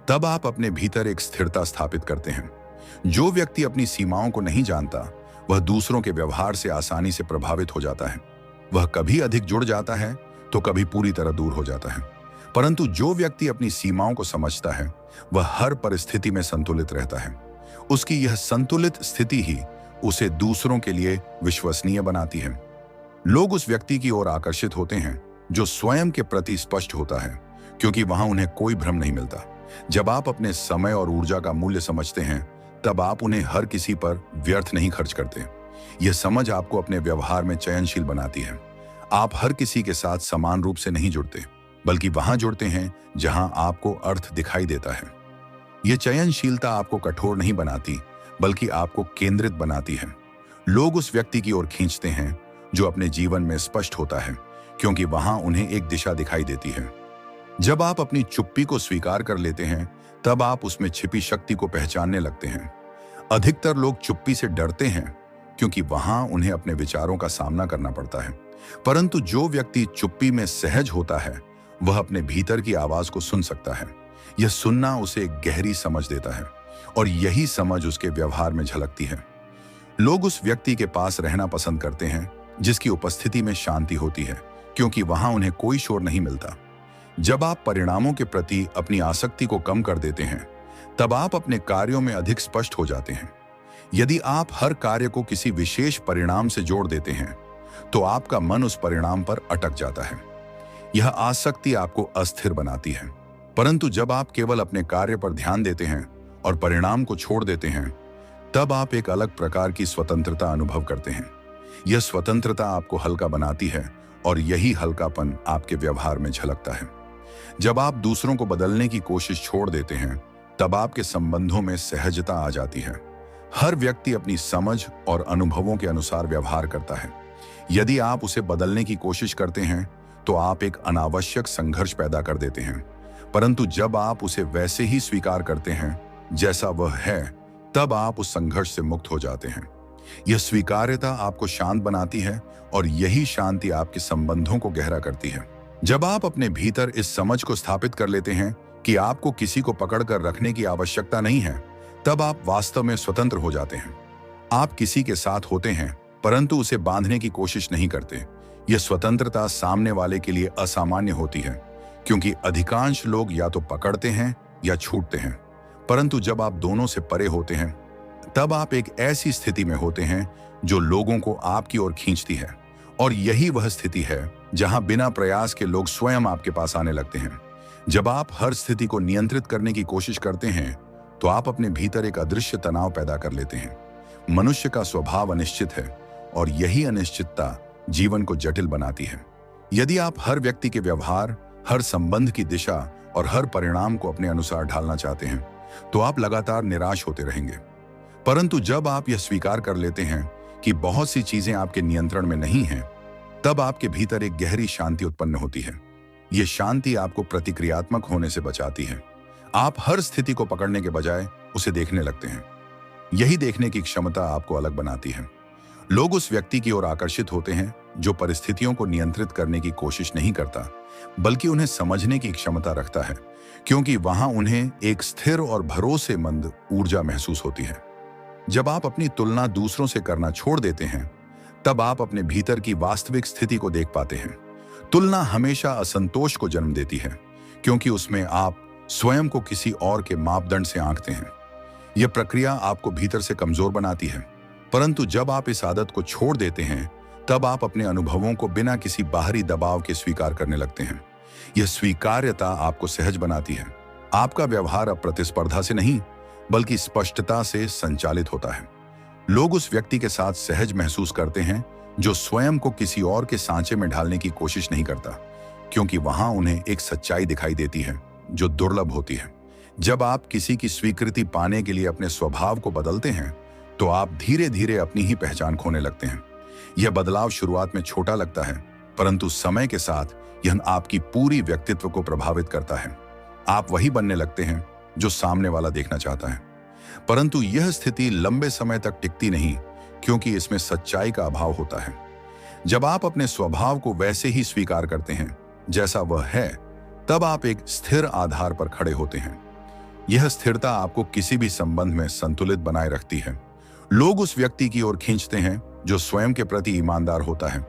तब आप अपने भीतर एक स्थिरता स्थापित करते हैं। जो व्यक्ति अपनी सीमाओं को नहीं जानता, वह दूसरों के व्यवहार से आसानी से प्रभावित हो जाता है। वह कभी अधिक जुड़ जाता है तो कभी पूरी तरह दूर हो जाता है। परंतु जो व्यक्ति अपनी सीमाओं को समझता है, वह हर परिस्थिति में संतुलित रहता है। उसकी यह संतुलित स्थिति ही उसे दूसरों के लिए विश्वसनीय बनाती है। लोग उस व्यक्ति की ओर आकर्षित होते हैं जो स्वयं के प्रति स्पष्ट होता है, क्योंकि वहां उन्हें कोई भ्रम नहीं मिलता। जब आप अपने समय और ऊर्जा का मूल्य समझते हैं, तब आप उन्हें हर किसी पर व्यर्थ नहीं खर्च करते। यह समझ आपको अपने व्यवहार में चयनशील बनाती है। आप हर किसी के साथ समान रूप से नहीं जुड़ते, बल्कि वहां जुड़ते हैं जहां आपको अर्थ दिखाई देता है। यह चयनशीलता आपको कठोर नहीं बनाती, बल्कि आपको केंद्रित बनाती है। लोग उस व्यक्ति की ओर खींचते हैं जो अपने जीवन में स्पष्ट होता है, क्योंकि वहां उन्हें एक दिशा दिखाई देती है। जब आप अपनी चुप्पी को स्वीकार कर लेते हैं, तब आप उसमें छिपी शक्ति को पहचानने लगते हैं। अधिकतर लोग चुप्पी से डरते हैं, क्योंकि वहां उन्हें अपने विचारों का सामना करना पड़ता है। परंतु जो व्यक्ति चुप्पी में सहज होता है, वह अपने भीतर की आवाज को सुन सकता है। यह सुनना उसे एक गहरी समझ देता है और यही समझ उसके व्यवहार में झलकती है। लोग उस व्यक्ति के पास रहना पसंद करते हैं जिसकी उपस्थिति में शांति होती है, क्योंकि वहां उन्हें कोई शोर नहीं मिलता। जब आप परिणामों के प्रति अपनी आसक्ति को कम कर देते हैं, तब आप अपने कार्यों में अधिक स्पष्ट हो जाते हैं। यदि आप हर कार्य को किसी विशेष परिणाम से जोड़ देते हैं, तो आपका मन उस परिणाम पर अटक जाता है। यह आसक्ति आपको अस्थिर बनाती है। परंतु जब आप केवल अपने कार्य पर ध्यान देते हैं और परिणाम को छोड़ देते हैं, तब आप एक अलग प्रकार की स्वतंत्रता अनुभव करते हैं। यह स्वतंत्रता आपको हल्का बनाती है और यही हल्कापन आपके व्यवहार में झलकता है। जब आप दूसरों को बदलने की कोशिश छोड़ देते हैं, तब आपके संबंधों में सहजता आ जाती है। हर व्यक्ति अपनी समझ और अनुभवों के अनुसार व्यवहार करता है। यदि आप उसे बदलने की कोशिश करते हैं, तो आप एक अनावश्यक संघर्ष पैदा कर देते हैं। परंतु जब आप उसे वैसे ही स्वीकार करते हैं जैसा वह है, तब आप उस संघर्ष से मुक्त हो जाते हैं। यह स्वीकार्यता आपको शांत बनाती है और यही शांति आपके संबंधों को गहरा करती है। जब आप अपने भीतर इस समझ को स्थापित कर लेते हैं कि आपको किसी को पकड़कर रखने की आवश्यकता नहीं है, तब आप वास्तव में स्वतंत्र हो जाते हैं। आप किसी के साथ होते हैं, परंतु उसे बांधने की कोशिश नहीं करते। यह स्वतंत्रता सामने वाले के लिए असामान्य होती है, क्योंकि अधिकांश लोग या तो पकड़ते हैं या छूटते हैं। परंतु जब आप दोनों से परे होते हैं, तब आप एक ऐसी स्थिति में होते हैं जो लोगों को आपकी ओर खींचती है। और यही वह स्थिति है जहां बिना प्रयास के लोग स्वयं आपके पास आने लगते हैं। जब आप हर स्थिति को नियंत्रित करने की कोशिश करते हैं, तो आप अपने भीतर एक अदृश्य तनाव पैदा कर लेते हैं। मनुष्य का स्वभाव अनिश्चित है और यही अनिश्चितता जीवन को जटिल बनाती है। यदि आप हर व्यक्ति के व्यवहार, हर संबंध की दिशा और हर परिणाम को अपने अनुसार ढालना चाहते हैं, तो आप लगातार निराश होते रहेंगे। परंतु जब आप यह स्वीकार कर लेते हैं कि बहुत सी चीजें आपके नियंत्रण में नहीं हैं, तब आपके भीतर एक गहरी शांति उत्पन्न होती है। यह शांति आपको प्रतिक्रियात्मक होने से बचाती है। आप हर स्थिति को पकड़ने के बजाय उसे देखने लगते हैं। यही देखने की क्षमता आपको अलग बनाती है। लोग उस व्यक्ति की ओर आकर्षित होते हैं जो परिस्थितियों को नियंत्रित करने की कोशिश नहीं करता, बल्कि उन्हें समझने की क्षमता रखता है, क्योंकि वहां उन्हें एक स्थिर और भरोसेमंद ऊर्जा महसूस होती है। जब आप अपनी तुलना दूसरों से करना छोड़ देते हैं, तब आप अपने भीतर की वास्तविक स्थिति को देख पाते हैं। तुलना हमेशा असंतोष को जन्म देती है, क्योंकि उसमें आप स्वयं को किसी और के मापदंड से आंकते हैं। यह प्रक्रिया आपको भीतर से कमजोर बनाती है, परंतु जब आप इस आदत को छोड़ देते हैं, तब आप अपने अनुभवों को बिना किसी बाहरी दबाव के स्वीकार करने लगते हैं। यह स्वीकार्यता आपको सहज बनाती है। आपका व्यवहार अब प्रतिस्पर्धा से नहीं, बल्कि स्पष्टता से संचालित होता है। लोग उस व्यक्ति के साथ सहज महसूस करते हैं जो स्वयं को किसी और के सांचे में ढालने की कोशिश नहीं करता, क्योंकि वहां उन्हें एक सच्चाई दिखाई देती है जो दुर्लभ होती है। जब आप किसी की स्वीकृति पाने के लिए अपने स्वभाव को बदलते हैं, तो आप धीरे धीरे अपनी ही पहचान खोने लगते हैं। यह बदलाव शुरुआत में छोटा लगता है, परंतु समय के साथ यह आपकी पूरी व्यक्तित्व को प्रभावित करता है। आप वही बनने लगते हैं जो सामने वाला देखना चाहता है। परंतु यह स्थिति लंबे समय तक टिकती नहीं, क्योंकि इसमें सच्चाई का अभाव होता है। जब आप अपने स्वभाव को वैसे ही स्वीकार करते हैं जैसा वह है, तब आप एक स्थिर आधार पर खड़े होते हैं। यह स्थिरता आपको किसी भी संबंध में संतुलित बनाए रखती है। लोग उस व्यक्ति की ओर खींचते हैं जो स्वयं के प्रति ईमानदार होता है,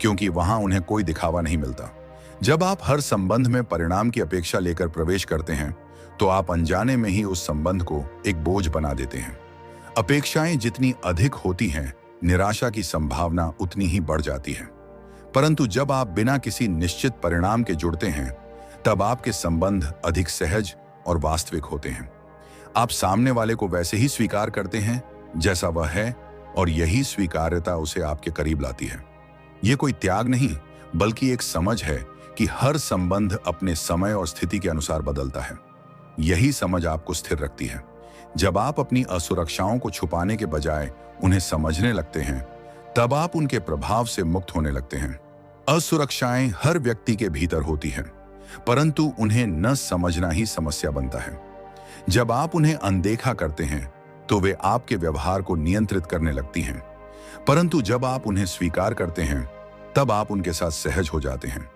क्योंकि वहां उन्हें कोई दिखावा नहीं मिलता। जब आप हर संबंध में परिणाम की अपेक्षा लेकर प्रवेश करते हैं, तो आप अनजाने में ही उस संबंध को एक बोझ बना देते हैं। अपेक्षाएं जितनी अधिक होती हैं, निराशा की संभावना उतनी ही बढ़ जाती है। परंतु जब आप बिना किसी निश्चित परिणाम के जुड़ते हैं, तब आपके संबंध अधिक सहज और वास्तविक होते हैं। आप सामने वाले को वैसे ही स्वीकार करते हैं जैसा वह है, और यही स्वीकार्यता उसे आपके करीब लाती है। यह कोई त्याग नहीं, बल्कि एक समझ है कि हर संबंध अपने समय और स्थिति के अनुसार बदलता है। यही समझ आपको स्थिर रखती है। जब आप अपनी असुरक्षाओं को छुपाने के बजाय उन्हें समझने लगते हैं, तब आप उनके प्रभाव से मुक्त होने लगते हैं। असुरक्षाएं हर व्यक्ति के भीतर होती हैं, परंतु उन्हें न समझना ही समस्या बनता है। जब आप उन्हें अनदेखा करते हैं, तो वे आपके व्यवहार को नियंत्रित करने लगती हैं। परंतु जब आप उन्हें स्वीकार करते हैं, तब आप उनके साथ सहज हो जाते हैं।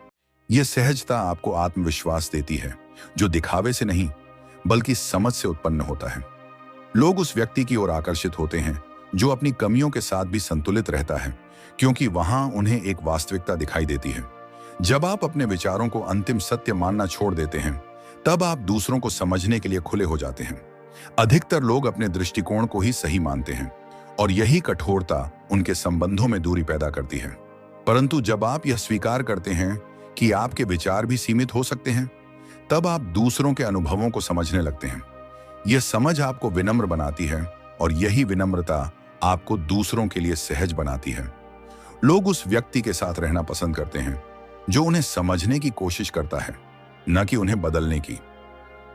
यह सहजता आपको आत्मविश्वास देती है, जो दिखावे से नहीं, बल्कि समझ से उत्पन्न होता है। लोग उस व्यक्ति की ओर आकर्षित होते हैं जो अपनी कमियों के साथ भी संतुलित रहता है, क्योंकि वहां उन्हें एक वास्तविकता दिखाई देती है। जब आप अपने विचारों को अंतिम सत्य मानना छोड़ देते हैं, तब आप दूसरों को समझने के लिए खुले हो जाते हैं। अधिकतर लोग अपने दृष्टिकोण को ही सही मानते हैं, और यही कठोरता उनके संबंधों में दूरी पैदा करती है। परंतु जब आप यह स्वीकार करते हैं कि आपके विचार भी सीमित हो सकते हैं, तब आप दूसरों के अनुभवों को समझने लगते हैं। यह समझ आपको विनम्र बनाती है, और यही विनम्रता आपको दूसरों के लिए सहज बनाती है। लोग उस व्यक्ति के साथ रहना पसंद करते हैं जो उन्हें समझने की कोशिश करता है, न कि उन्हें बदलने की।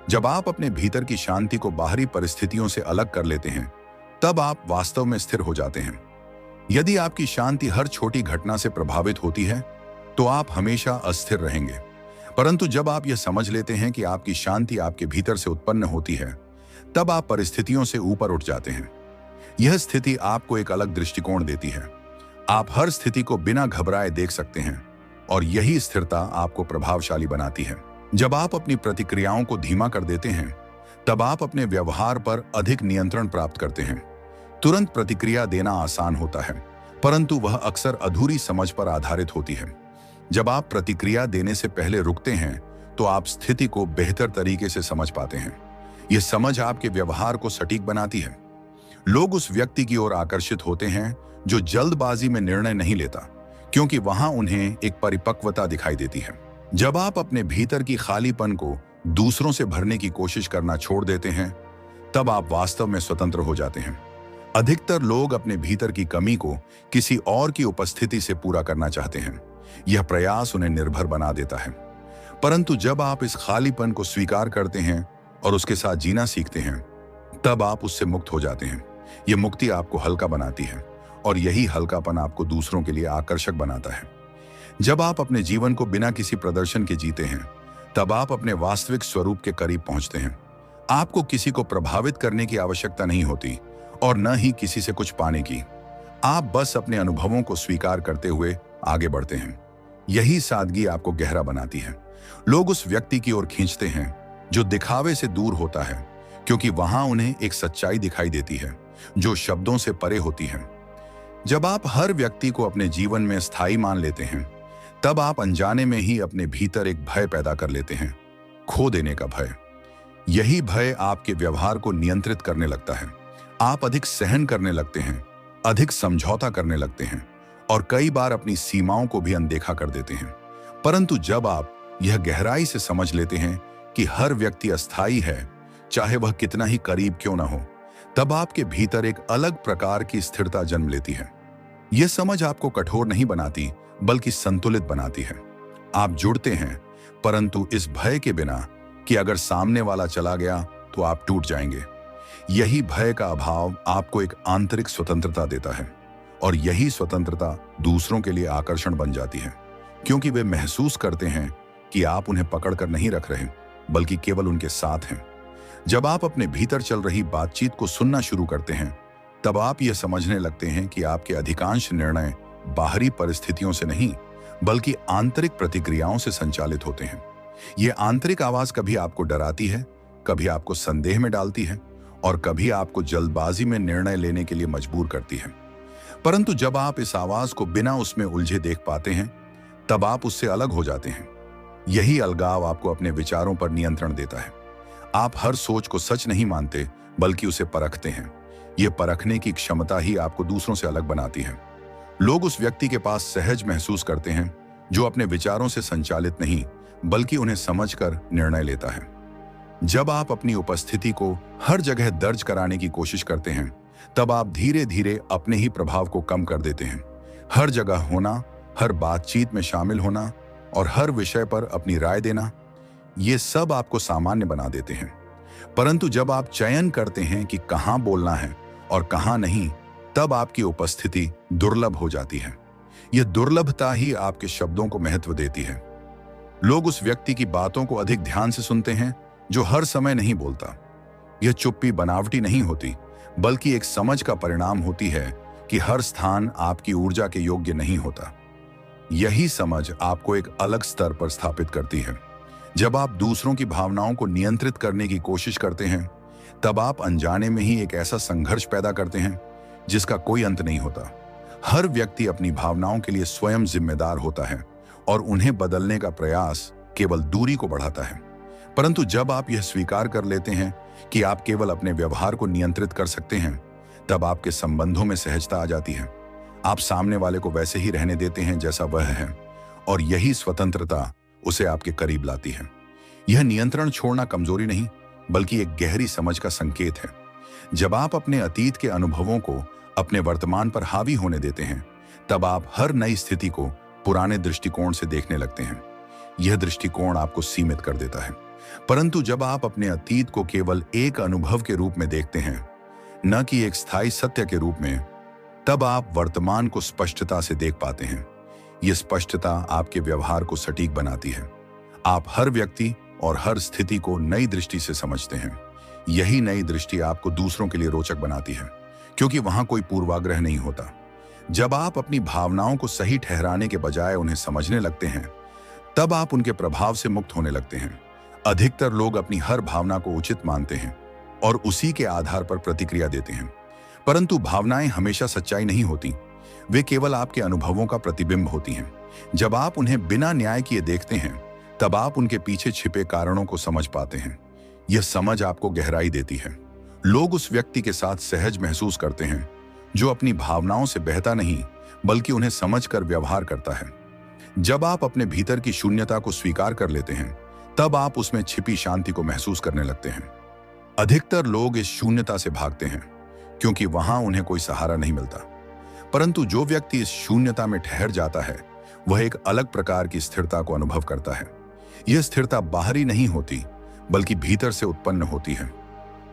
जब आप अपने भीतर की शांति को बाहरी परिस्थितियों से अलग कर लेते हैं, तब आप वास्तव में स्थिर हो जाते हैं। यदि आपकी शांति हर छोटी घटना से प्रभावित होती है, तो आप हमेशा अस्थिर रहेंगे। परंतु जब आप यह समझ लेते हैं कि आपकी शांति आपके भीतर से उत्पन्न होती है, तब आप परिस्थितियों से ऊपर उठ जाते हैं। यह स्थिति आपको एक अलग दृष्टिकोण देती है। आप हर स्थिति को बिना घबराए देख सकते हैं, और यही स्थिरता आपको प्रभावशाली बनाती है। जब आप अपनी प्रतिक्रियाओं को धीमा कर देते हैं, तब आप अपने व्यवहार पर अधिक नियंत्रण प्राप्त करते हैं। तुरंत प्रतिक्रिया देना आसान होता है, परंतु वह अक्सर अधूरी समझ पर आधारित होती है। जब आप प्रतिक्रिया देने से पहले रुकते हैं, तो आप स्थिति को बेहतर तरीके से समझ पाते हैं। यह समझ आपके व्यवहार को सटीक बनाती है। लोग उस व्यक्ति की ओर आकर्षित होते हैं जो जल्दबाजी में निर्णय नहीं लेता, क्योंकि वहां उन्हें एक परिपक्वता दिखाई देती है। जब आप अपने भीतर की खालीपन को दूसरों से भरने की कोशिश करना छोड़ देते हैं, तब आप वास्तव में स्वतंत्र हो जाते हैं। अधिकतर लोग अपने भीतर की कमी को किसी और की उपस्थिति से पूरा करना चाहते हैं। यह प्रयास उन्हें निर्भर बना देता है। परंतु जब आप इस खालीपन को स्वीकार करते हैं और उसके साथ जीना सीखते हैं, तब आप उससे मुक्त हो जाते हैं। यह मुक्ति आपको हल्का बनाती है, और यही हल्कापन आपको दूसरों के लिए आकर्षक बनाता है। जब आप अपने जीवन को बिना किसी प्रदर्शन के जीते हैं, तब आप अपने वास्तविक स्वरूप के करीब पहुंचते हैं। आपको किसी को प्रभावित करने की आवश्यकता नहीं होती, और न ही किसी से कुछ पाने की। आप बस अपने अनुभवों को स्वीकार करते हुए आगे बढ़ते हैं। यही सादगी आपको गहरा बनाती है। लोग उस व्यक्ति की ओर खींचते हैं जो दिखावे से दूर होता है, क्योंकि वहां उन्हें एक सच्चाई दिखाई देती है जो शब्दों से परे होती है। जब आप हर व्यक्ति को अपने जीवन में स्थायी मान लेते हैं, तब आप अनजाने में ही अपने भीतर एक भय पैदा कर लेते हैं, खो देने का भय। यही भय आपके व्यवहार को नियंत्रित करने लगता है। आप अधिक सहन करने लगते हैं, अधिक समझौता करने लगते हैं और कई बार अपनी सीमाओं को भी अनदेखा कर देते हैं। परंतु जब आप यह गहराई से समझ लेते हैं कि हर व्यक्ति अस्थायी है, चाहे वह कितना ही करीब क्यों न हो, तब आपके भीतर एक अलग प्रकार की स्थिरता जन्म लेती है। यह समझ आपको कठोर नहीं बनाती, बल्कि संतुलित बनाती है। आप जुड़ते हैं, परंतु इस भय के बिना कि अगर सामने वाला चला गया तो आप टूट जाएंगे। यही भय का अभाव आपको एक आंतरिक स्वतंत्रता देता है, और यही स्वतंत्रता दूसरों के लिए आकर्षण बन जाती है, क्योंकि वे महसूस करते हैं कि आप उन्हें पकड़कर नहीं रख रहे, बल्कि केवल उनके साथ हैं। जब आप अपने भीतर चल रही बातचीत को सुनना शुरू करते हैं, तब आप यह समझने लगते हैं कि आपके अधिकांश निर्णय बाहरी परिस्थितियों से नहीं, बल्कि आंतरिक प्रतिक्रियाओं से संचालित होते हैं। ये आंतरिक आवाज कभी आपको डराती है, कभी आपको संदेह में डालती है और कभी आपको जल्दबाजी में निर्णय लेने के लिए मजबूर करती है। परंतु जब आप इस आवाज को बिना उसमें उलझे देख पाते हैं, तब आप उससे अलग हो जाते हैं। यही अलगाव आपको अपने विचारों पर नियंत्रण देता है। आप हर सोच को सच नहीं मानते, बल्कि उसे परखते हैं। यह परखने की क्षमता ही आपको दूसरों से अलग बनाती है। लोग उस व्यक्ति के पास सहज महसूस करते हैं जो अपने विचारों से संचालित नहीं, बल्कि उन्हें समझकर निर्णय लेता है। जब आप अपनी उपस्थिति को हर जगह दर्ज कराने की कोशिश करते हैं, तब आप धीरे धीरे अपने ही प्रभाव को कम कर देते हैं। हर जगह होना, हर बातचीत में शामिल होना और हर विषय पर अपनी राय देना, ये सब आपको सामान्य बना देते हैं। परंतु जब आप चयन करते हैं कि कहां बोलना है और कहां नहीं, तब आपकी उपस्थिति दुर्लभ हो जाती है। यह दुर्लभता ही आपके शब्दों को महत्व देती है। लोग उस व्यक्ति की बातों को अधिक ध्यान से सुनते हैं जो हर समय नहीं बोलता। यह चुप्पी बनावटी नहीं होती, बल्कि एक समझ का परिणाम होती है कि हर स्थान आपकी ऊर्जा के योग्य नहीं होता। यही समझ आपको एक अलग स्तर पर स्थापित करती है। जब आप दूसरों की भावनाओं को नियंत्रित करने की कोशिश करते हैं, तब आप अनजाने में ही एक ऐसा संघर्ष पैदा करते हैं जिसका कोई अंत नहीं होता। हर व्यक्ति अपनी भावनाओं के लिए स्वयं जिम्मेदार होता है और उन्हें बदलने का प्रयास केवल दूरी को बढ़ाता है। परंतु जब आप यह स्वीकार कर लेते हैं कि आप केवल अपने व्यवहार को नियंत्रित कर सकते हैं, तब आपके संबंधों में सहजता आ जाती है। आप सामने वाले को वैसे ही रहने देते हैं जैसा वह है, और यही स्वतंत्रता उसे आपके करीब लाती है। यह नियंत्रण छोड़ना कमजोरी नहीं, बल्कि एक गहरी समझ का संकेत है। जब आप अपने अतीत के अनुभवों को अपने वर्तमान पर हावी होने देते हैं, तब आप हर नई स्थिति को पुराने दृष्टिकोण से देखने लगते हैं। यह दृष्टिकोण आपको सीमित कर देता है। परंतु जब आप अपने अतीत को केवल एक अनुभव के रूप में देखते हैं, न कि एक स्थायी सत्य के रूप में, तब आप वर्तमान को स्पष्टता से देख पाते हैं। यह स्पष्टता आपके व्यवहार को सटीक बनाती है। आप हर व्यक्ति और हर स्थिति को नई दृष्टि से समझते हैं। यही नई दृष्टि आपको दूसरों के लिए रोचक बनाती है, क्योंकि वहां कोई पूर्वाग्रह नहीं होता। जब आप अपनी भावनाओं को सही ठहराने के बजाय उन्हें समझने लगते हैं, तब आप उनके प्रभाव से मुक्त होने लगते हैं। अधिकतर लोग अपनी हर भावना को उचित मानते हैं और उसी के आधार पर प्रतिक्रिया देते हैं। परंतु भावनाएं हमेशा सच्चाई नहीं होती, वे केवल आपके अनुभवों का प्रतिबिंब होती हैं। जब आप उन्हें बिना न्याय किए देखते हैं, तब आप उनके पीछे छिपे कारणों को समझ पाते हैं। यह समझ आपको गहराई देती है। लोग उस व्यक्ति के साथ सहज महसूस करते हैं जो अपनी भावनाओं से बहता नहीं, बल्कि उन्हें समझकर व्यवहार करता है। जब आप अपने भीतर की शून्यता को स्वीकार कर लेते हैं, तब आप उसमें छिपी शांति को महसूस करने लगते हैं। अधिकतर लोग इस शून्यता से भागते हैं क्योंकि वहां उन्हें कोई सहारा नहीं मिलता। परंतु जो व्यक्ति इस शून्यता में ठहर जाता है, वह एक अलग प्रकार की स्थिरता को अनुभव करता है। यह स्थिरता बाहरी नहीं होती, बल्कि भीतर से उत्पन्न होती है।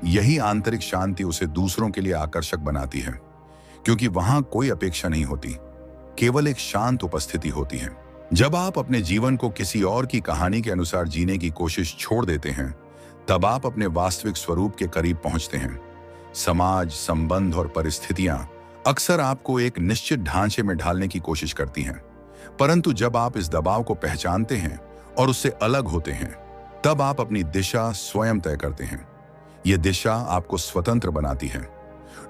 यही आंतरिक शांति उसे दूसरों के लिए आकर्षक बनाती है, क्योंकि वहां कोई अपेक्षा नहीं होती, केवल एक शांत उपस्थिति होती है। जब आप अपने जीवन को किसी और की कहानी के अनुसार जीने की कोशिश छोड़ देते हैं, तब आप अपने वास्तविक स्वरूप के करीब पहुंचते हैं। समाज, संबंध और परिस्थितियां अक्सर आपको एक निश्चित ढांचे में ढालने की कोशिश करती हैं। परंतु जब आप इस दबाव को पहचानते हैं और उससे अलग होते हैं, तब आप अपनी दिशा स्वयं तय करते हैं। यह दिशा आपको स्वतंत्र बनाती है।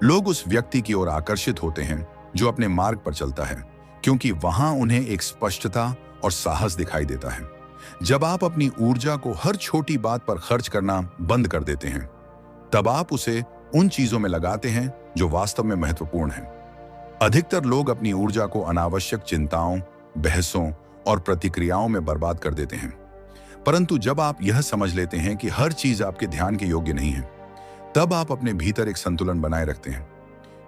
लोग उस व्यक्ति की ओर आकर्षित होते हैं जो अपने मार्ग पर चलता है, क्योंकि वहां उन्हें एक स्पष्टता और साहस दिखाई देता है। जब आप अपनी ऊर्जा को हर छोटी बात पर खर्च करना बंद कर देते हैं, तब आप उसे उन चीजों में लगाते हैं जो वास्तव में महत्वपूर्ण हैं। अधिकतर लोग अपनी ऊर्जा को अनावश्यक चिंताओं, बहसों और प्रतिक्रियाओं में बर्बाद कर देते हैं। परंतु जब आप यह समझ लेते हैं कि हर चीज आपके ध्यान के योग्य नहीं है, तब आप अपने भीतर एक संतुलन बनाए रखते हैं।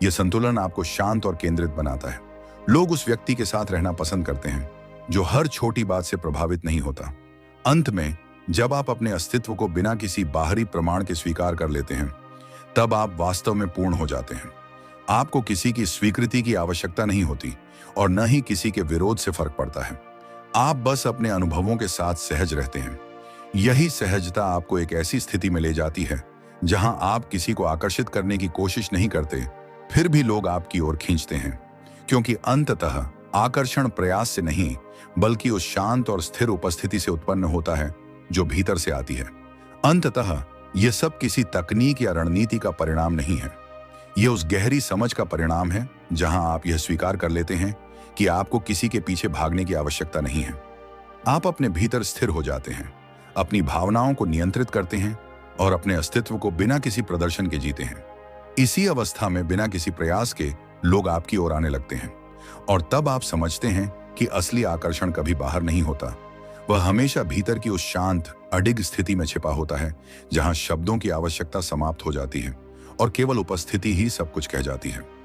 यह संतुलन आपको शांत और केंद्रित बनाता है। लोग उस व्यक्ति के साथ रहना पसंद करते हैं जो हर छोटी बात से प्रभावित नहीं होता। अंत में, जब आप अपने अस्तित्व को बिना किसी बाहरी प्रमाण के स्वीकार कर लेते हैं, तब आप वास्तव में पूर्ण हो जाते हैं। आपको किसी की स्वीकृति की आवश्यकता नहीं होती और न ही किसी के विरोध से फर्क पड़ता है। आप बस अपने अनुभवों के साथ सहज रहते हैं। यही सहजता आपको एक ऐसी स्थिति में ले जाती है जहां आप किसी को आकर्षित करने की कोशिश नहीं करते, फिर भी लोग आपकी ओर खींचते हैं, क्योंकि अंततः आकर्षण प्रयास से नहीं, बल्कि उस शांत और स्थिर उपस्थिति से उत्पन्न होता है जो भीतर से आती है। अंततः यह सब किसी तकनीक या रणनीति का परिणाम नहीं है। यह उस गहरी समझ का परिणाम है जहां आप यह स्वीकार कर लेते हैं कि आपको किसी के पीछे भागने की आवश्यकता नहीं है। आप अपने भीतर स्थिर हो जाते हैं, अपनी भावनाओं को नियंत्रित करते हैं और अपने अस्तित्व को बिना किसी प्रदर्शन के जीते हैं। इसी अवस्था में बिना किसी प्रयास के लोग आपकी ओर आने लगते हैं, और तब आप समझते हैं कि असली आकर्षण कभी बाहर नहीं होता। वह हमेशा भीतर की उस शांत, अडिग स्थिति में छिपा होता है जहां शब्दों की आवश्यकता समाप्त हो जाती है और केवल उपस्थिति ही सब कुछ कह जाती है।